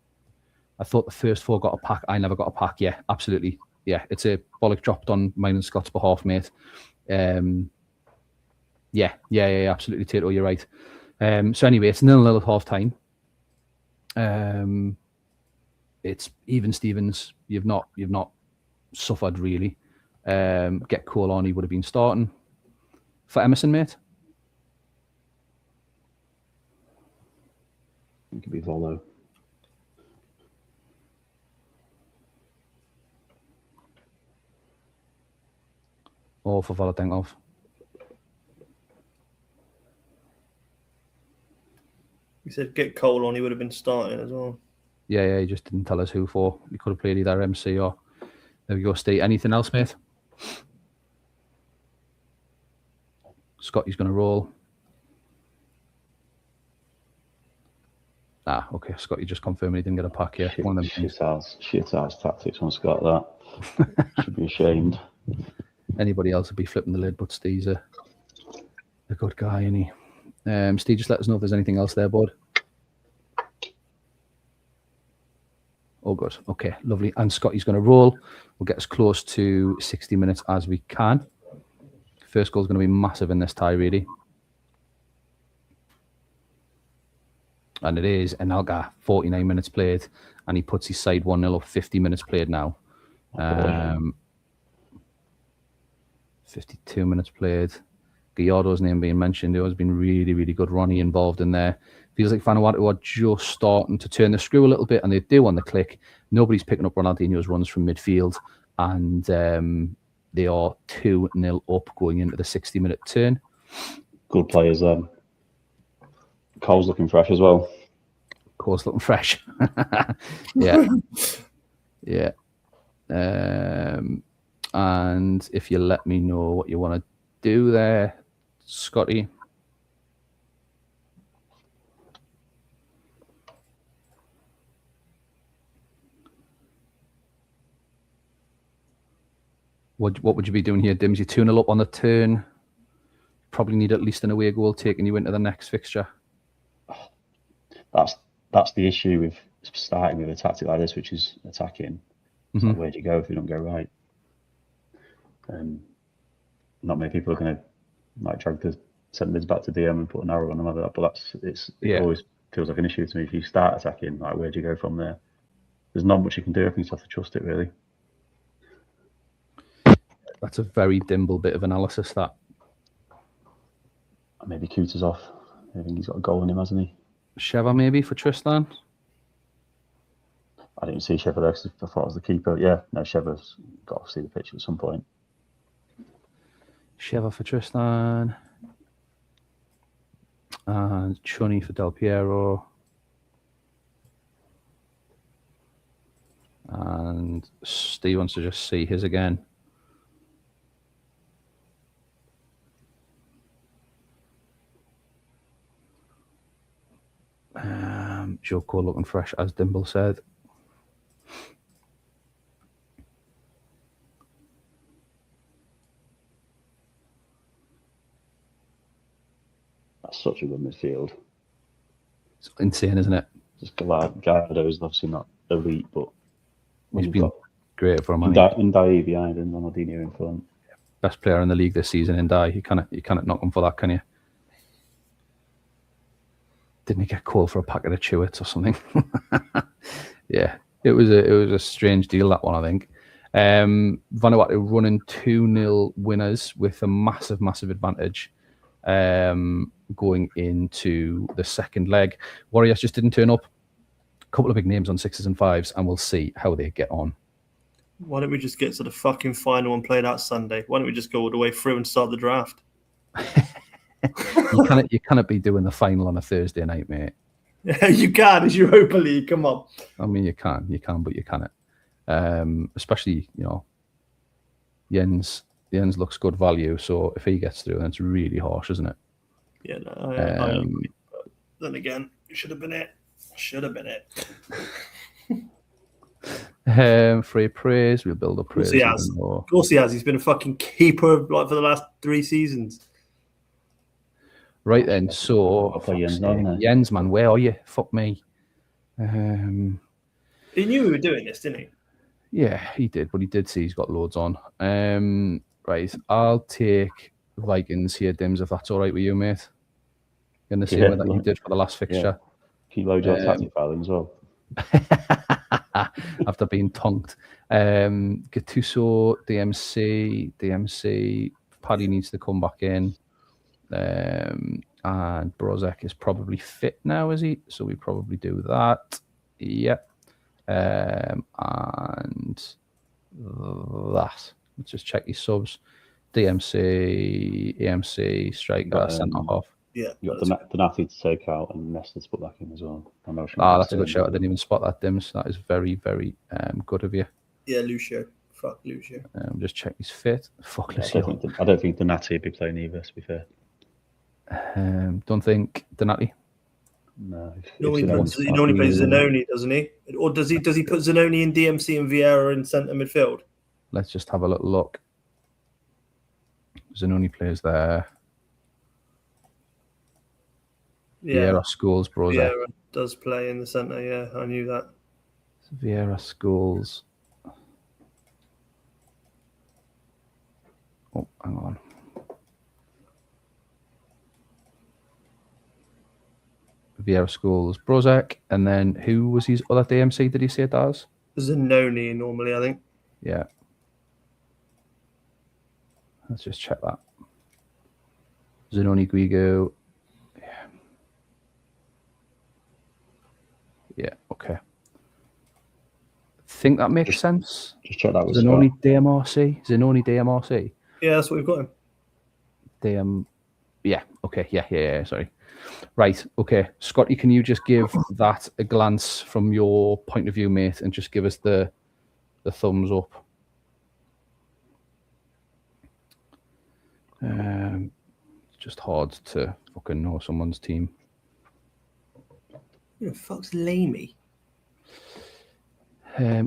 Speaker 1: I thought the first 4 got a pack. I never got a pack. Yeah, absolutely. Yeah, it's a bollock dropped on mine and Scott's behalf, mate. Yeah, absolutely, Tato, you're right. So anyway, it's 0-0 at half time. It's even Stevens. You've not suffered really. Get Cole on, he would have been starting for Emerson, mate.
Speaker 2: It could be Volo.
Speaker 1: Or for Volodenkov.
Speaker 3: He said get Cole on, he would have been starting as well.
Speaker 1: Yeah, he just didn't tell us who for. He could have played either MC or... There we go, Steve. Anything else, mate? Scotty's going to roll. Okay. Scotty just confirmed he didn't get a pack yet.
Speaker 2: Shit ass tactics on Scott, that. Should be ashamed.
Speaker 1: Anybody else would be flipping the lid, but Steve's a good guy, isn't he? Steve, just let us know if there's anything else there, bud. Oh, good. Okay, lovely. And Scotty's going to roll. We'll get as close to 60 minutes as we can. First goal is going to be massive in this tie, really. And it is Anelka, 49 minutes played, and he puts his side 1-0 up, 50 minutes played now. 52 minutes played. Gallardo's name being mentioned. It has been really, really good. Ronnie involved in there. Feels like Vanuatu are just starting to turn the screw a little bit, and they do on the click. Nobody's picking up Ronaldinho's runs from midfield, and they are 2-0 up going into the 60-minute turn.
Speaker 2: Good players. Cole's looking fresh as well.
Speaker 1: Cole's looking fresh. Yeah. Yeah. And if you let me know what you want to do there, Scotty. What would you be doing here, Dims? You 2-0 up on the turn. Probably need at least an away goal taking you into the next fixture.
Speaker 2: That's the issue with starting with a tactic like this, which is attacking. It's like, where do you go if you don't go right? Not many people are going to drag the send mids back to DM and put an arrow on them like that. But it always feels like an issue to me. If you start attacking, like, where do you go from there? There's not much you can do. I think you just have to trust it, really.
Speaker 1: That's a very dimble bit of analysis, that.
Speaker 2: Maybe Cooter's off. I think he's got a goal in him, hasn't he?
Speaker 1: Sheva maybe for Tristan?
Speaker 2: I didn't see Sheva there because I thought it was the keeper. Yeah, no, Sheva's got to see the pitch at some point.
Speaker 1: Sheva for Tristan. And Chunny for Del Piero. And Steve wants to just see his again. Joe Cole looking fresh, as Dimble said.
Speaker 2: That's such a good midfield.
Speaker 1: It's insane, isn't it?
Speaker 2: Just Gallardo is obviously not elite, but
Speaker 1: he's been great for him.
Speaker 2: Ndai behind and Ronaldinho in front.
Speaker 1: Best player in the league this season, Ndai. You cannot knock him for that, can you? Didn't he get called for a packet of Chewits or something? Yeah, it was a strange deal, that one, I think. Vanuatu running 2-0 winners with a massive advantage going into the second leg. Warriors just didn't turn up. A couple of big names on 6s and 5s, and we'll see how they get on.
Speaker 3: Why don't we just get to the fucking final and play that Sunday? Why don't we just go all the way through and start the draft?
Speaker 1: You cannot be doing the final on a Thursday night, mate.
Speaker 3: You can. It's Europa League. Come on.
Speaker 1: I mean, you can, but you cannot. Especially, Jens looks good value. So if he gets through, then it's really harsh, isn't it?
Speaker 3: Yeah, no, I agree. But then again, it should have been it.
Speaker 1: Free praise. We'll build up praise.
Speaker 3: Of course he has. He's been a fucking keeper for the last 3 seasons.
Speaker 1: Right then, so Jens, man, where are you? Fuck me.
Speaker 3: He knew we were doing this, didn't he?
Speaker 1: Yeah, he did, but he did see he's got loads on. Right, I'll take Vikings here, Dims, if that's all right with you, mate. In the same way that you did for the last fixture.
Speaker 2: Keep load your tactic filing as well.
Speaker 1: After being tonked. Gattuso, DMC. Paddy needs to come back in. And Brozek is probably fit now, is he? So we probably do that. Yep. And that. Let's just check his subs. DMC, AMC, striker, centre half.
Speaker 2: Yeah, you got Donati to take out and Nesta to put back in as well.
Speaker 1: That's a good shout. I didn't even spot that, Dims. That is very, very good of you.
Speaker 3: Yeah, Lucio. Fuck Lucio.
Speaker 1: Just check his fit. Fuck
Speaker 2: Lucio. I don't think Donati would be playing either, to be fair.
Speaker 1: Don't think Donati.
Speaker 2: No.
Speaker 3: He normally plays Zanoni, doesn't he? Or does he put Zanoni in DMC and Vieira in centre midfield?
Speaker 1: Let's just have a little look. Zanoni plays there.
Speaker 3: Yeah.
Speaker 1: Vieira, Scholes, Brozek.
Speaker 3: Vieira does play in the centre, yeah. I knew that.
Speaker 1: Vieira, Scholes. Oh, hang on. Vieira, Scholes, Brozek. And then who was his other DMC? Did he say it as?
Speaker 3: Zanoni normally, I think.
Speaker 1: Yeah. Let's just check that. Zanoni, Guigo. Yeah, okay. Think that makes sense.
Speaker 2: Just check that.
Speaker 1: Zanoni DMRC.
Speaker 3: Yeah, that's what we've got him.
Speaker 1: Yeah, okay. Yeah, sorry. Right, okay. Scotty, can you just give that a glance from your point of view, mate, and just give us the thumbs up? It's just hard to fucking know someone's team.
Speaker 3: Who the fuck's Lamey?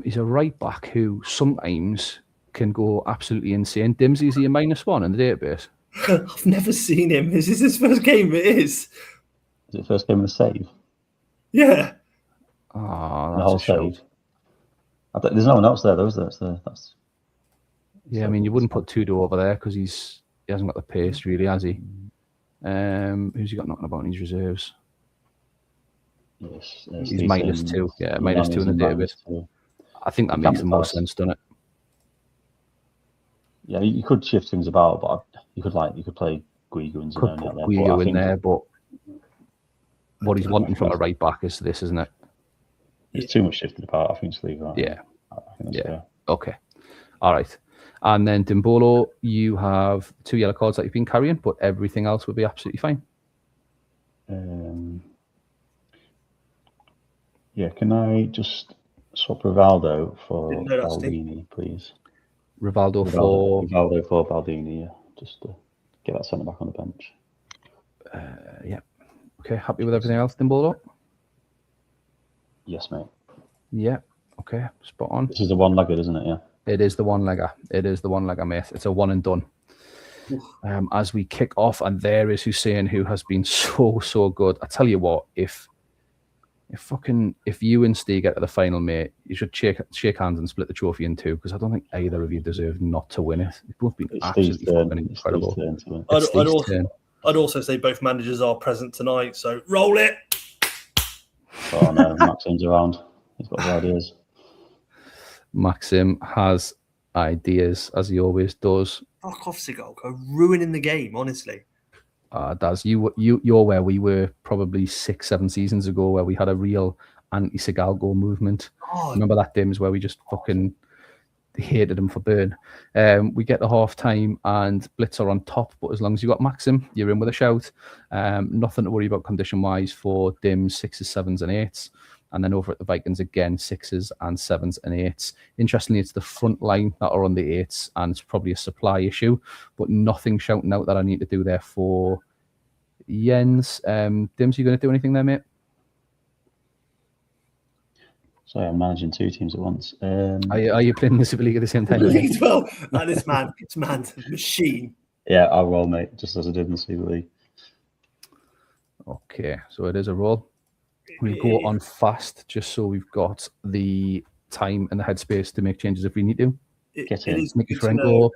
Speaker 1: He's a right back who sometimes can go absolutely insane. Dimsy, is he a -1 in the database?
Speaker 3: I've never seen him. Is this his first game? It is.
Speaker 2: Is it first game with a save?
Speaker 3: Yeah.
Speaker 1: Oh,
Speaker 2: the whole save. There's no one else there, though, is there? That's
Speaker 1: yeah, I mean, you wouldn't put Tudo over there because he hasn't got the pace, really, has he? Who's he got knocking about in his reserves?
Speaker 2: Yes,
Speaker 1: he's -2. Yeah, -2 in the database. I think that makes the most sense, doesn't it?
Speaker 2: Yeah, you could shift things about, but you could play Guigo and Zanoni
Speaker 1: out there. Guigo in there, but what he's wanting from a right back is this, isn't it?
Speaker 2: It's too much shifted about. I think just leave that.
Speaker 1: Yeah.
Speaker 2: I think that's fair.
Speaker 1: Okay. All right. And then Dimbolo, you have 2 yellow cards that you've been carrying, but everything else would be absolutely fine.
Speaker 2: Yeah, can I just swap Rivaldo for Baldini, please?
Speaker 1: Rivaldo for
Speaker 2: Baldini, yeah. Just to get that centre back on the bench.
Speaker 1: Yeah. Okay, happy with everything else, Dimbolo?
Speaker 2: Yes, mate.
Speaker 1: Yeah. Okay, spot on.
Speaker 2: This is the one-legger, isn't it? Yeah.
Speaker 1: It is the one-legger, mate. It's a one and done. As we kick off, and there is Hussein, who has been so good. I tell you what, if you and Steve get to the final, mate, you should shake hands and split the trophy in two, because I don't think either of you deserve not to win it. You've both been absolutely fucking incredible.
Speaker 3: I'd also say both managers are present tonight, so roll it.
Speaker 2: Oh no, Maxim's around. He's got his ideas.
Speaker 1: Maxim has ideas, as he always does.
Speaker 3: Fuck off, Sigalko, ruining the game, honestly.
Speaker 1: Daz, you're where we were probably 6-7 seasons ago, where we had a real anti-Sigalko movement. Remember that, Dims, where we just fucking hated him for burn. We get to half time and Blitz are on top, but as long as you got Maxim, you're in with a shout. Nothing to worry about condition wise for Dims, 6s, 7s, and 8s. And then over at the Vikings again, 6s and 7s and 8s. Interestingly, it's the front line that are on the 8s, and it's probably a supply issue, but nothing shouting out that I need to do there for Jens. Dims, you going to do anything there, mate?
Speaker 2: Sorry, I'm managing 2 teams at once.
Speaker 1: Are you playing the Super League at the same time?
Speaker 3: Well, that is it's man's machine.
Speaker 2: Yeah, I'll roll, mate, just as I did in the Super League.
Speaker 1: Okay, so it is a roll. We'll go on fast just so we've got the time and the headspace to make changes if we need to.
Speaker 2: Get in.
Speaker 1: Nicky Franco.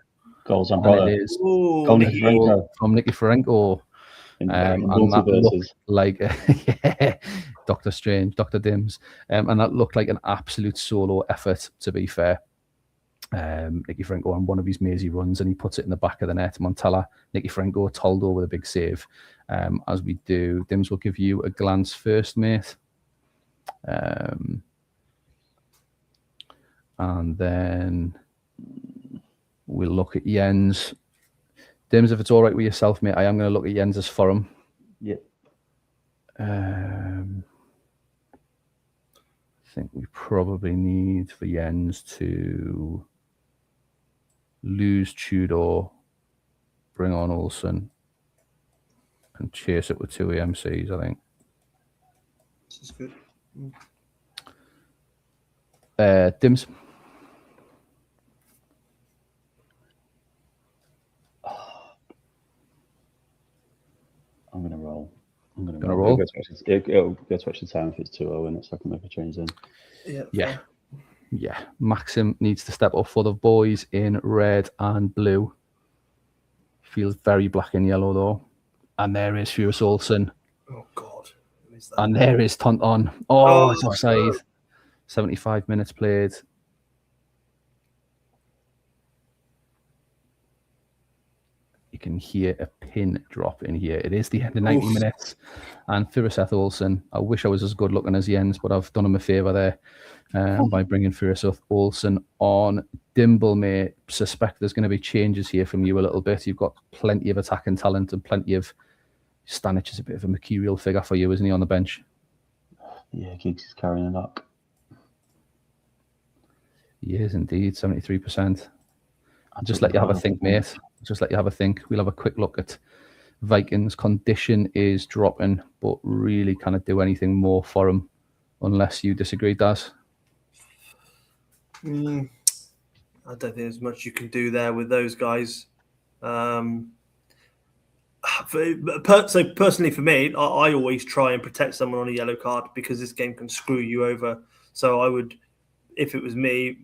Speaker 2: Goals on
Speaker 1: And it is
Speaker 2: goal
Speaker 1: from Nicky Franco.
Speaker 2: and
Speaker 1: that looked like Doctor Strange, Dr. Dims. And that looked like an absolute solo effort, to be fair. Nicky Franco on one of his mazy runs, and he puts it in the back of the net. Montella, Nicky Franco, Toldo with a big save. As we do, Dims will give you a glance first, mate. And then we'll look at Jens. Dims, if it's all right with yourself, mate, I am going to look at Jens's forum.
Speaker 2: Yeah.
Speaker 1: I think we probably need for Jens to lose Tudor, bring on Olsen, and chase it with 2 EMCs, I think.
Speaker 3: This is good.
Speaker 1: Dims.
Speaker 2: I'm going to roll.
Speaker 1: Gonna roll?
Speaker 2: It'll go to extra time if it's 2-0 in it, so I can make a change then.
Speaker 1: Yeah. Maxim needs to step up for the boys in red and blue. Feels very black and yellow, though. And there is Furious Olsen.
Speaker 3: Oh, God. Who is that?
Speaker 1: And there is Tonton. Oh, it's offside. 75 minutes played. You can hear a pin drop in here. It is the end of 90 minutes. And Furious Olsen, I wish I was as good looking as Jens, but I've done him a favour there by bringing Furious Olsen on. Dimble, mate, suspect there's going to be changes here from you a little bit. You've got plenty of attacking talent and plenty of... Stanic is a bit of a mercurial figure for you, isn't he, on the bench?
Speaker 2: Yeah, Giggs is carrying a knock.
Speaker 1: He is indeed, 73%. I'll just let you have a think, mate. Just let you have a think. We'll have a quick look at Vikings. Condition is dropping, but really can't do anything more for him unless you disagree, Daz.
Speaker 3: I don't think there's much you can do there with those guys. So personally for me, I always try and protect someone on a yellow card because this game can screw you over. So I would, if it was me,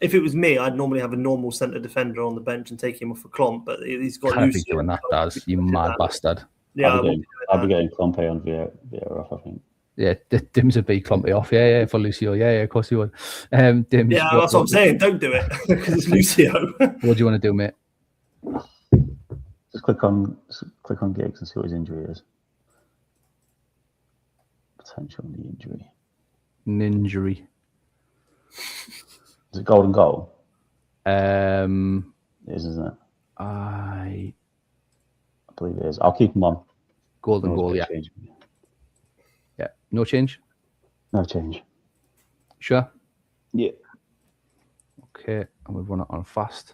Speaker 3: I'd normally have a normal centre defender on the bench and take him off a Klomp, but he's got
Speaker 1: Can't be doing that, Daz. You mad bastard.
Speaker 3: Yeah,
Speaker 2: I'll be getting Klompe on Vieira off, I think.
Speaker 1: Yeah, Dims would be Klumpy off. Yeah, for Lucio. Yeah, of course he would. Dims,
Speaker 3: yeah, that's what I'm saying. Don't do it because it's Lucio.
Speaker 1: What do you want to do, mate?
Speaker 2: Just click on Giggs and see what his injury is. Potential knee injury.
Speaker 1: Ninjury.
Speaker 2: Is it golden goal?
Speaker 1: It
Speaker 2: is, isn't it?
Speaker 1: I
Speaker 2: believe it is. I'll keep him on.
Speaker 1: Golden goal, yeah.
Speaker 2: Change.
Speaker 1: Yeah. No change?
Speaker 2: No change.
Speaker 1: Sure?
Speaker 2: Yeah.
Speaker 1: Okay, and we've run it on fast.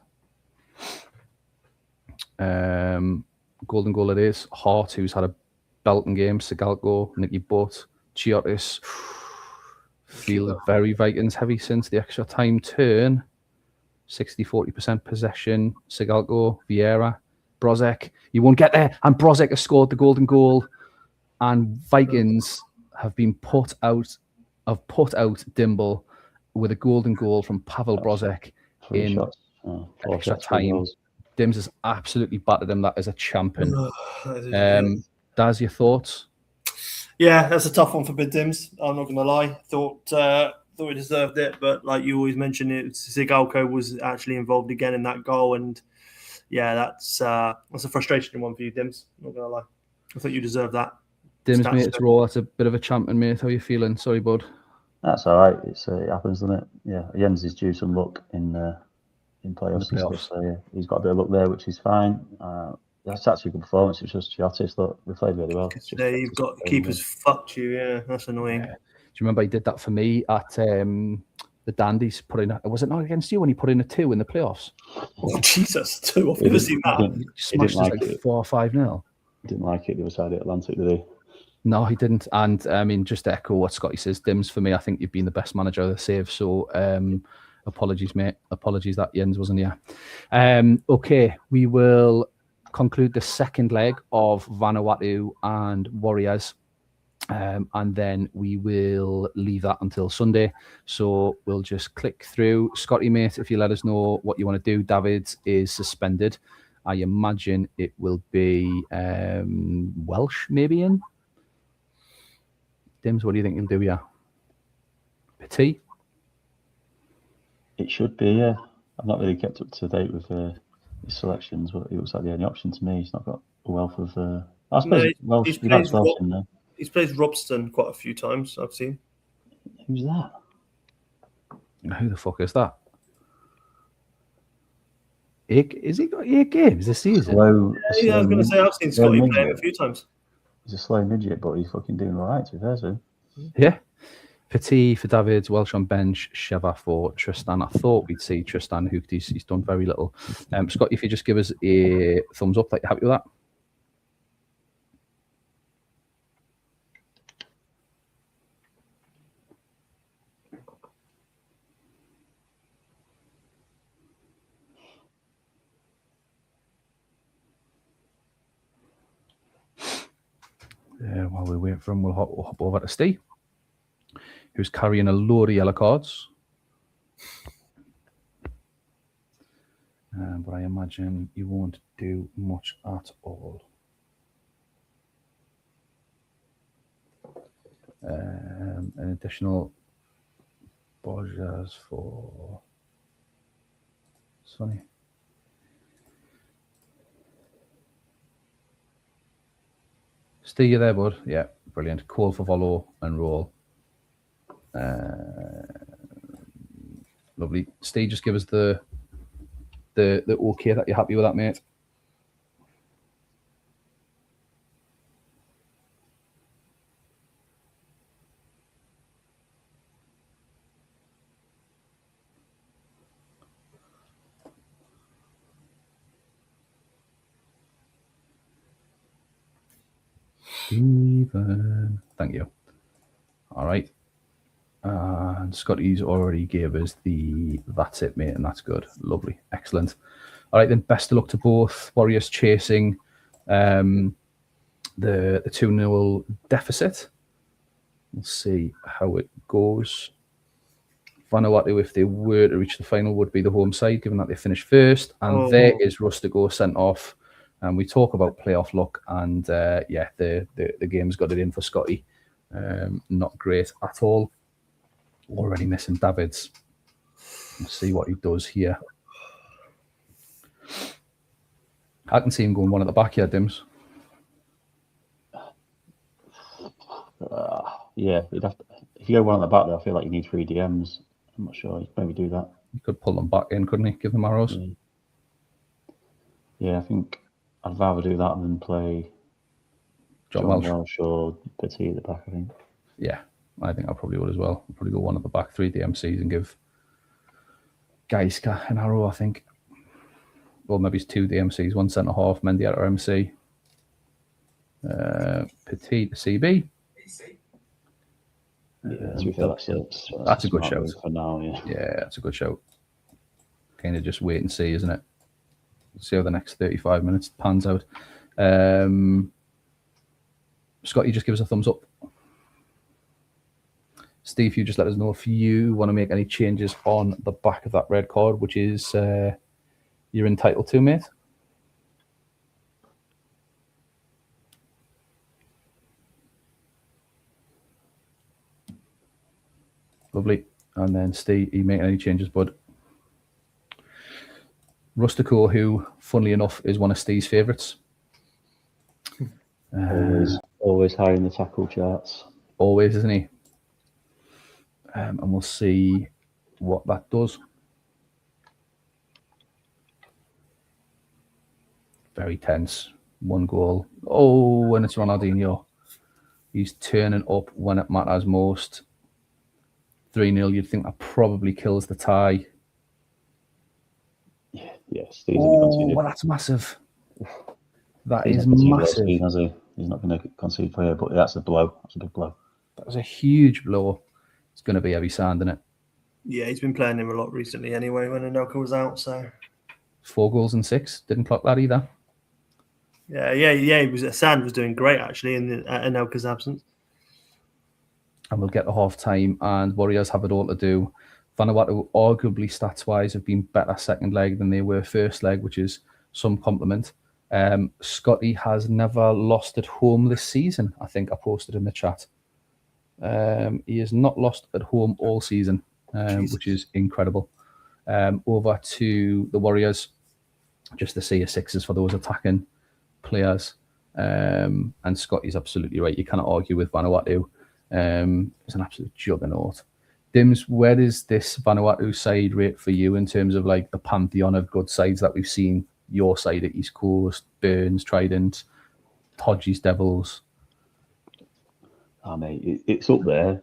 Speaker 1: Golden goal it is. Hart, who's had a belting game. Segalko, Nicky Butt, Chiotis. Feel very Vikings heavy since the extra time turn. 60-40% possession. Segalko, Vieira, Brozek. You won't get there. And Brozek has scored the golden goal. And Vikings have been put out Dimble with a golden goal from Pavel Brozek in extra time. Dims has absolutely battered him. That is a champion. Daz, your thoughts?
Speaker 3: Yeah, that's a tough one for Bid Dims. I'm not going to lie. Thought he deserved it, but like you always mention, Zigalko was actually involved again in that goal, and yeah, that's a frustrating one for you, Dims. I'm not going to lie. I thought you deserved that.
Speaker 1: Dims, mate, it's raw. That's a bit of a champion, mate. How are you feeling? Sorry, bud.
Speaker 2: That's all right. It happens, doesn't it? Yeah, Jens is due some luck in playoffs and stuff. So yeah, he's got a bit of luck there, which is fine. That's actually a good performance. It's just Chiotis. Look, we played really well.
Speaker 3: Yeah, you've got keepers fucked you. Yeah, that's annoying.
Speaker 1: Yeah. Do you remember he did that for me at the Dandies? Was it not against you when he put in a 2 in the playoffs?
Speaker 3: Oh, Jesus, 2. I've never seen that.
Speaker 1: He smashed us like 4 or 5-0.
Speaker 2: He didn't like it the other side of the Atlantic, did he?
Speaker 1: No, he didn't. And I mean, just to echo what Scotty says, Dims, for me, I think you've been the best manager of the save. So apologies, mate. Apologies that Jens wasn't here. Okay, we will conclude the second leg of Vanuatu and Warriors. And then we will leave that until Sunday. So we'll just click through. Scotty, mate, if you let us know what you want to do. David is suspended. I imagine it will be Welsh, maybe in. Dims, what do you think he'll do? Yeah, Petit.
Speaker 2: It should be. Yeah, I've not really kept up to date with his selections, but it looks like the only option to me. He's not got a wealth of. I suppose Welsh. He likes Welsh in there.
Speaker 3: He's played Robston quite a few times. I've seen.
Speaker 2: Who's that?
Speaker 1: Who the fuck is that? Is he got 8 games this season?
Speaker 3: I was going to say I've seen Scotty play him a few times.
Speaker 2: He's a slow midget, but he's fucking doing all right, to be fair, so.
Speaker 1: Yeah. Petit for David, Welsh on bench, Sheva for Tristan. I thought we'd see Tristan hooked. He's done very little. Scott, if you just give us a thumbs up, like you're happy with that? While we wait for him, we'll hop over to Steve, who's carrying a load of yellow cards. But I imagine you won't do much at all. An additional Borges for Sonny. Steve, you there, bud? Yeah, brilliant. Call for Volo and roll. Lovely. Steve, just give us the okay that you're happy with that, mate. Stephen, thank you. All right. And Scotty's already gave us that's it, mate, and that's good. Lovely. Excellent. All right, then best of luck to both. Warriors chasing the 2-0 deficit. We'll see how it goes. Vanuatu, if they were to reach the final, would be the home side, given that they finished first. And there is Rustico sent off. And we talk about playoff luck, and the game's got it in for Scotty. Not great at all. Already missing David's. Let's see what he does here. I can see him going one at the back here, Dims.
Speaker 2: Yeah, if you go one at the back there, I feel like you need 3 DMs. I'm not sure. You could maybe do that.
Speaker 1: He could pull them back in, couldn't he? Give them arrows.
Speaker 2: Yeah, I think I'd rather do that than play John Welsh or Petit at the back, I think.
Speaker 1: Yeah, I think I probably would as well. I'd probably go one at the back, 3 DMCs, and give Gaiska an arrow, I think. Well, maybe it's 2 DMCs, 1 centre half, Mendy at MC. Petit to CB. That's a good shout.
Speaker 2: For now,
Speaker 1: yeah, that's a good shout. Kind of just wait and see, isn't it? See how the next 35 minutes pans out. Scott, you just give us a thumbs up. Steve, you just let us know if you want to make any changes on the back of that red card, which is you're entitled to, mate. Lovely. And then Steve, you make any changes, bud? Rustico, who, funnily enough, is one of Steve's favourites.
Speaker 2: Always high in the tackle charts.
Speaker 1: Always, isn't he? And we'll see what that does. Very tense. 1 goal. Oh, when it's Ronaldinho. He's turning up when it matters most. 3-0, you'd think that probably kills the tie.
Speaker 2: Yeah,
Speaker 1: well, that's massive. That is massive.
Speaker 2: He's not going to concede for here, but that's a blow. That's a big blow.
Speaker 1: That was a huge blow. It's going to be heavy sand, isn't it?
Speaker 3: Yeah, he's been playing him a lot recently anyway when Anelka was out. So
Speaker 1: 4 goals and 6. Didn't clock that either.
Speaker 3: Yeah. He was. Sand was doing great actually in Anelka's absence.
Speaker 1: and we'll get to half time, and Warriors have it all to do. Vanuatu, arguably stats-wise, have been better second leg than they were first leg, which is some compliment. Scotty has never lost at home this season. I think I posted in the chat. He has not lost at home all season, which is incredible. Over to the Warriors, just to see a sixes for those attacking players. And Scotty's absolutely right. You cannot argue with Vanuatu. It's an absolute juggernaut. Dims, where does this Vanuatu side rate for you in terms of like the pantheon of good sides that we've seen? Your side at East Coast, Burns, Trident, Todgy's Devils.
Speaker 2: Mate, it's up there,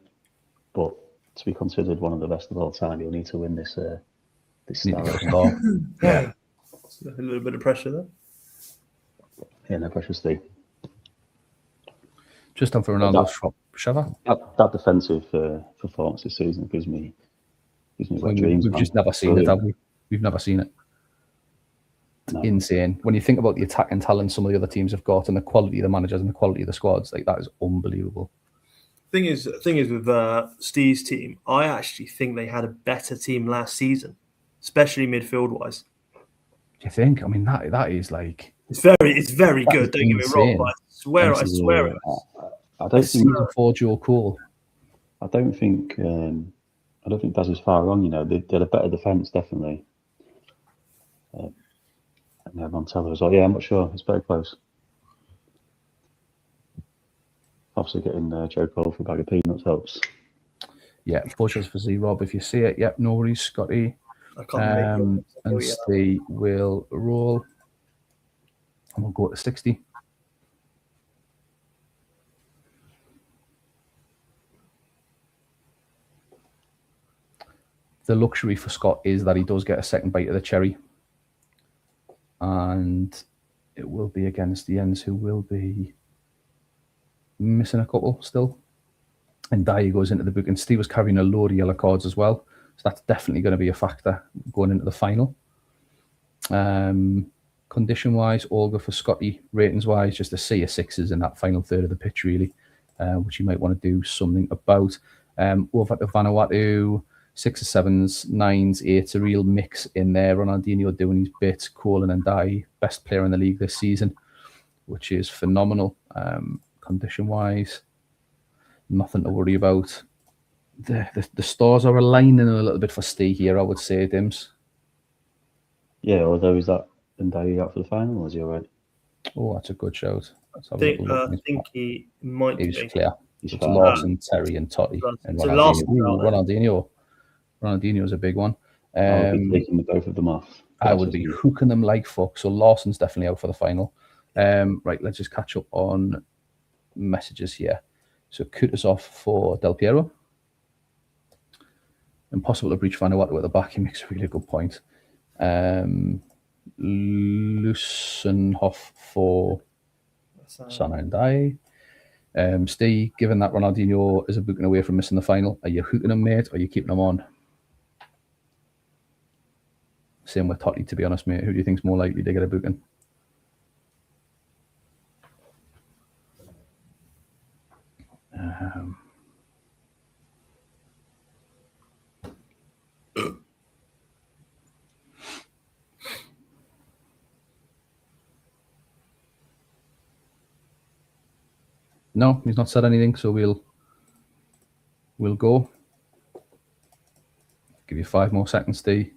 Speaker 2: but to be considered one of the best of all time, you'll need to win this. Star.
Speaker 1: Yeah,
Speaker 3: a little bit of pressure there.
Speaker 2: Yeah, no pressure, Steve.
Speaker 1: Just on for Ronaldo's shop, Sheva.
Speaker 2: That defensive performance this season gives me dreams.
Speaker 1: We've just never seen it, have we? We've never seen it. It's insane. When you think about the attacking talent some of the other teams have got and the quality of the managers and the quality of the squads, like that is unbelievable.
Speaker 3: Thing is with Steve's team, I actually think they had a better team last season, especially midfield-wise.
Speaker 1: Do you think? I mean, that is like
Speaker 3: it's very good. Don't get me wrong, but I swear it.
Speaker 2: I don't think
Speaker 1: for Joe Cole.
Speaker 2: I don't think Daz is far wrong. You know, they did a better defense definitely. And Montella as well. Yeah, I'm not sure. It's very close. Obviously, getting Joe Cole for a bag of peanuts helps.
Speaker 1: Yeah, 4 shots for Z Rob. If you see it, yep, no worries, Scotty. And Steve will roll. And we'll go to 60. The luxury for Scott is that he does get a second bite of the cherry. And it will be against the Ends, who will be missing a couple still. And Dyer goes into the book, and Steve was carrying a load of yellow cards as well. So that's definitely going to be a factor going into the final. Condition-wise, all good for Scotty. Ratings-wise, just a sea of sixes in that final third of the pitch, really, which you might want to do something about. Over to Vanuatu, 6s, 7s, 9s, 8s, a real mix in there. Ronaldinho doing his bit, Colin and Dye, best player in the league this season, which is phenomenal. Condition-wise, nothing to worry about. The stars are aligning a little bit for Steve here, I would say, Dims.
Speaker 2: Yeah, although is that Dye out for the final, or is he all right?
Speaker 1: Oh, that's a good shout.
Speaker 3: I think he might be.
Speaker 1: He's clear. It's Lawson, Terry, and Totty. And Ronaldinho. Ronaldinho's a big one.
Speaker 2: I would be taking the both of them off.
Speaker 1: I would be hooking them like fuck. So Lawson's definitely out for the final. Right, let's just catch up on messages here. So Kutuzov for Del Piero. Impossible to breach Vanuatu at the back. He makes a really good point. Lusenhoff for Sana and Dye. Steve, given that Ronaldinho is a booking away from missing the final, are you hooking him, mate, or are you keeping him on? Same with Totti, to be honest, mate. Who do you think's more likely to get a booking? No, he's not said anything, so we'll go. Give you 5 more seconds, Steve.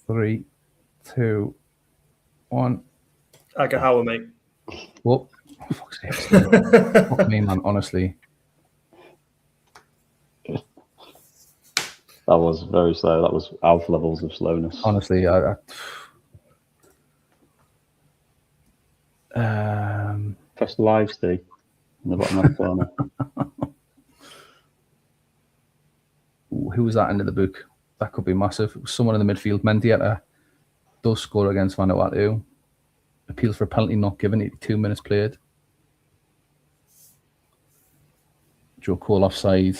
Speaker 1: 3, 2, 1.
Speaker 3: Agahawa, mate.
Speaker 1: Whoa. Oh, fuck's sake. Fuck me, man, honestly.
Speaker 2: That was very slow. That was alpha levels of slowness.
Speaker 1: Honestly,
Speaker 2: Press the live, Steve, in the bottom left corner.
Speaker 1: Who was that into the book? That could be massive. It was someone in the midfield. Mendieta does score against Vanuatu. Appeals for a penalty not given. 82 minutes played. Joe Cole offside.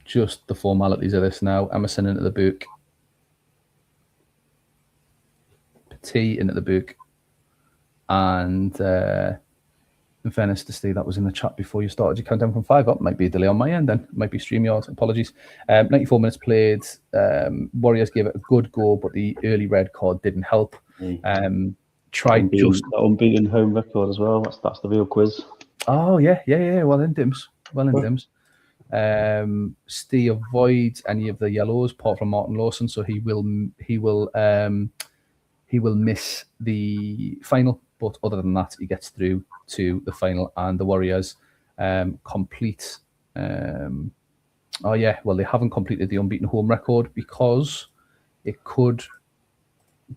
Speaker 1: Just the formalities of this now. Emerson into the book. Petit into the book. And In fairness to Steve, that was in the chat before you started your countdown from 5 up. Might be a delay on my end then. Might be StreamYard. Apologies. 94 minutes played. Warriors gave it a good go, but the early red card didn't help. Tried just
Speaker 2: unbeaten home record as well. That's the real quiz.
Speaker 1: Oh yeah. Well in Dims. Steve avoids any of the yellows apart from Martin Lawson, so he will miss the final. But other than that, he gets through to the final, and the Warriors complete. They haven't completed the unbeaten home record because it could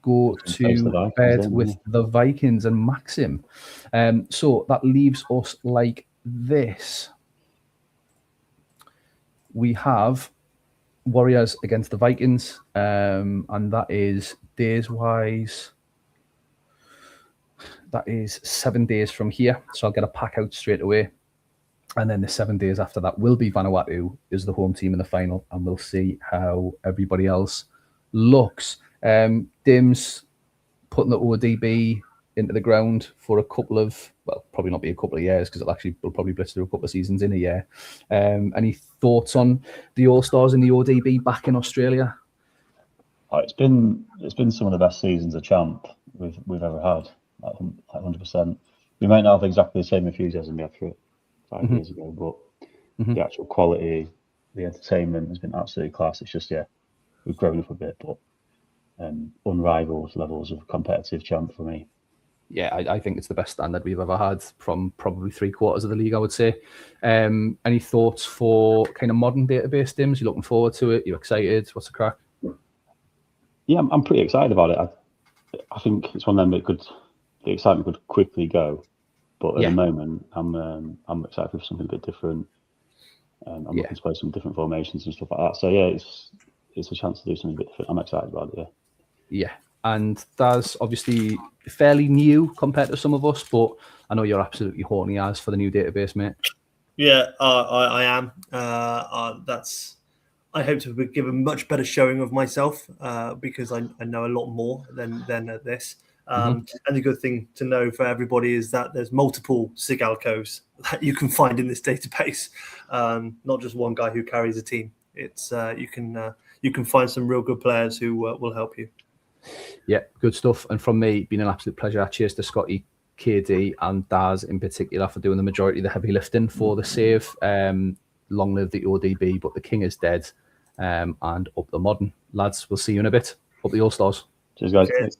Speaker 1: go to bed with the Vikings and Maxim. So that leaves us like this. We have Warriors against the Vikings, and that is days-wise. That is 7 days from here, so I'll get a pack out straight away. And then the 7 days after that will be Vanuatu is the home team in the final, and we'll see how everybody else looks. Dim's putting the ODB into the ground for a couple of, well, probably not be a couple of years because we'll probably blitz through a couple of seasons in a year. Any thoughts on the All-Stars in the ODB back in Australia?
Speaker 2: It's been some of the best seasons of champ we've ever had, 100%. We might not have exactly the same enthusiasm we had for it 5 years ago, but the actual quality, the entertainment has been absolutely class. It's just, we've grown up a bit, but unrivaled levels of competitive champ for me.
Speaker 1: Yeah, I think it's the best standard we've ever had from probably 3/4 of the league, I would say. Any thoughts for kind of modern database Dims? You looking forward to it? You excited? What's the crack?
Speaker 2: Yeah, I'm pretty excited about it. I think it's one of them the excitement could quickly go, but at the moment, I'm excited for something a bit different. I'm looking to play some different formations and stuff like that. So it's a chance to do something a bit different. I'm excited about it.
Speaker 1: Yeah, and that's obviously fairly new compared to some of us, but I know you're absolutely horny as for the new database, mate.
Speaker 3: Yeah, I am. I hope to give a much better showing of myself because I know a lot more than at this. And the good thing to know for everybody is that there's multiple Sigalcos that you can find in this database, not just one guy who carries a team. It's you can find some real good players who will help you.
Speaker 1: Yeah, good stuff. And from me, been an absolute pleasure. Cheers to Scotty, KD, and Daz in particular for doing the majority of the heavy lifting for the save. Long live the ODB, but the king is dead. And up the modern. Lads, we'll see you in a bit. Up the All-Stars.
Speaker 2: Cheers, guys.
Speaker 3: Cheers.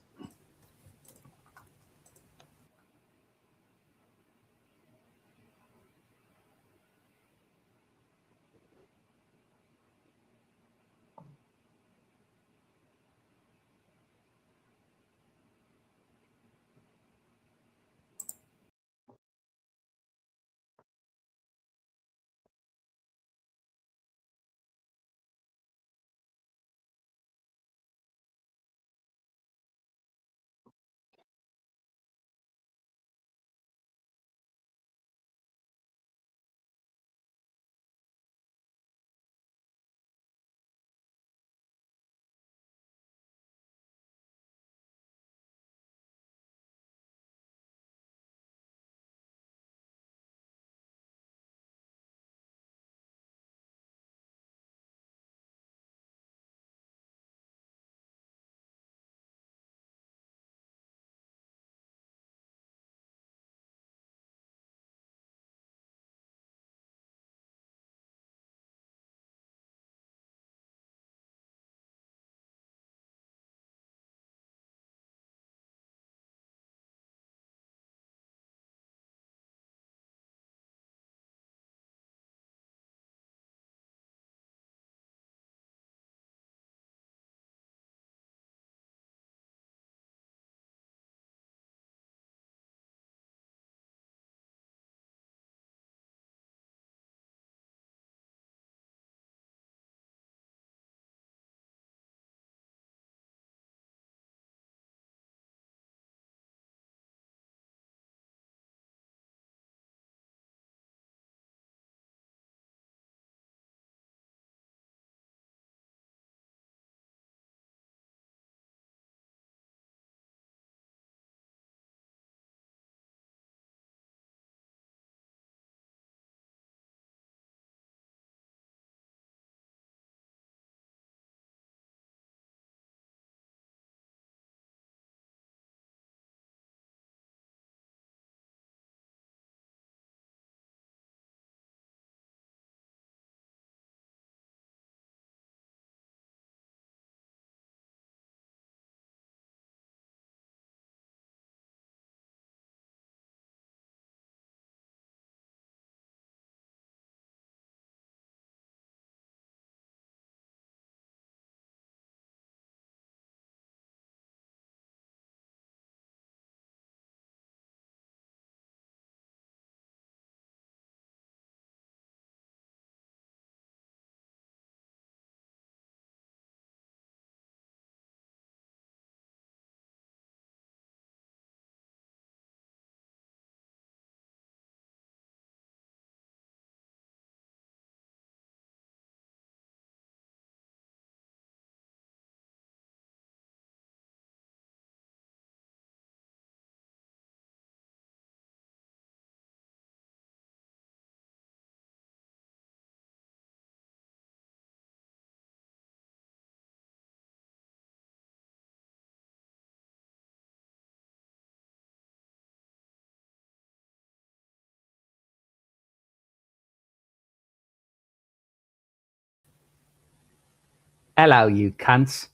Speaker 1: Hello, you cunts.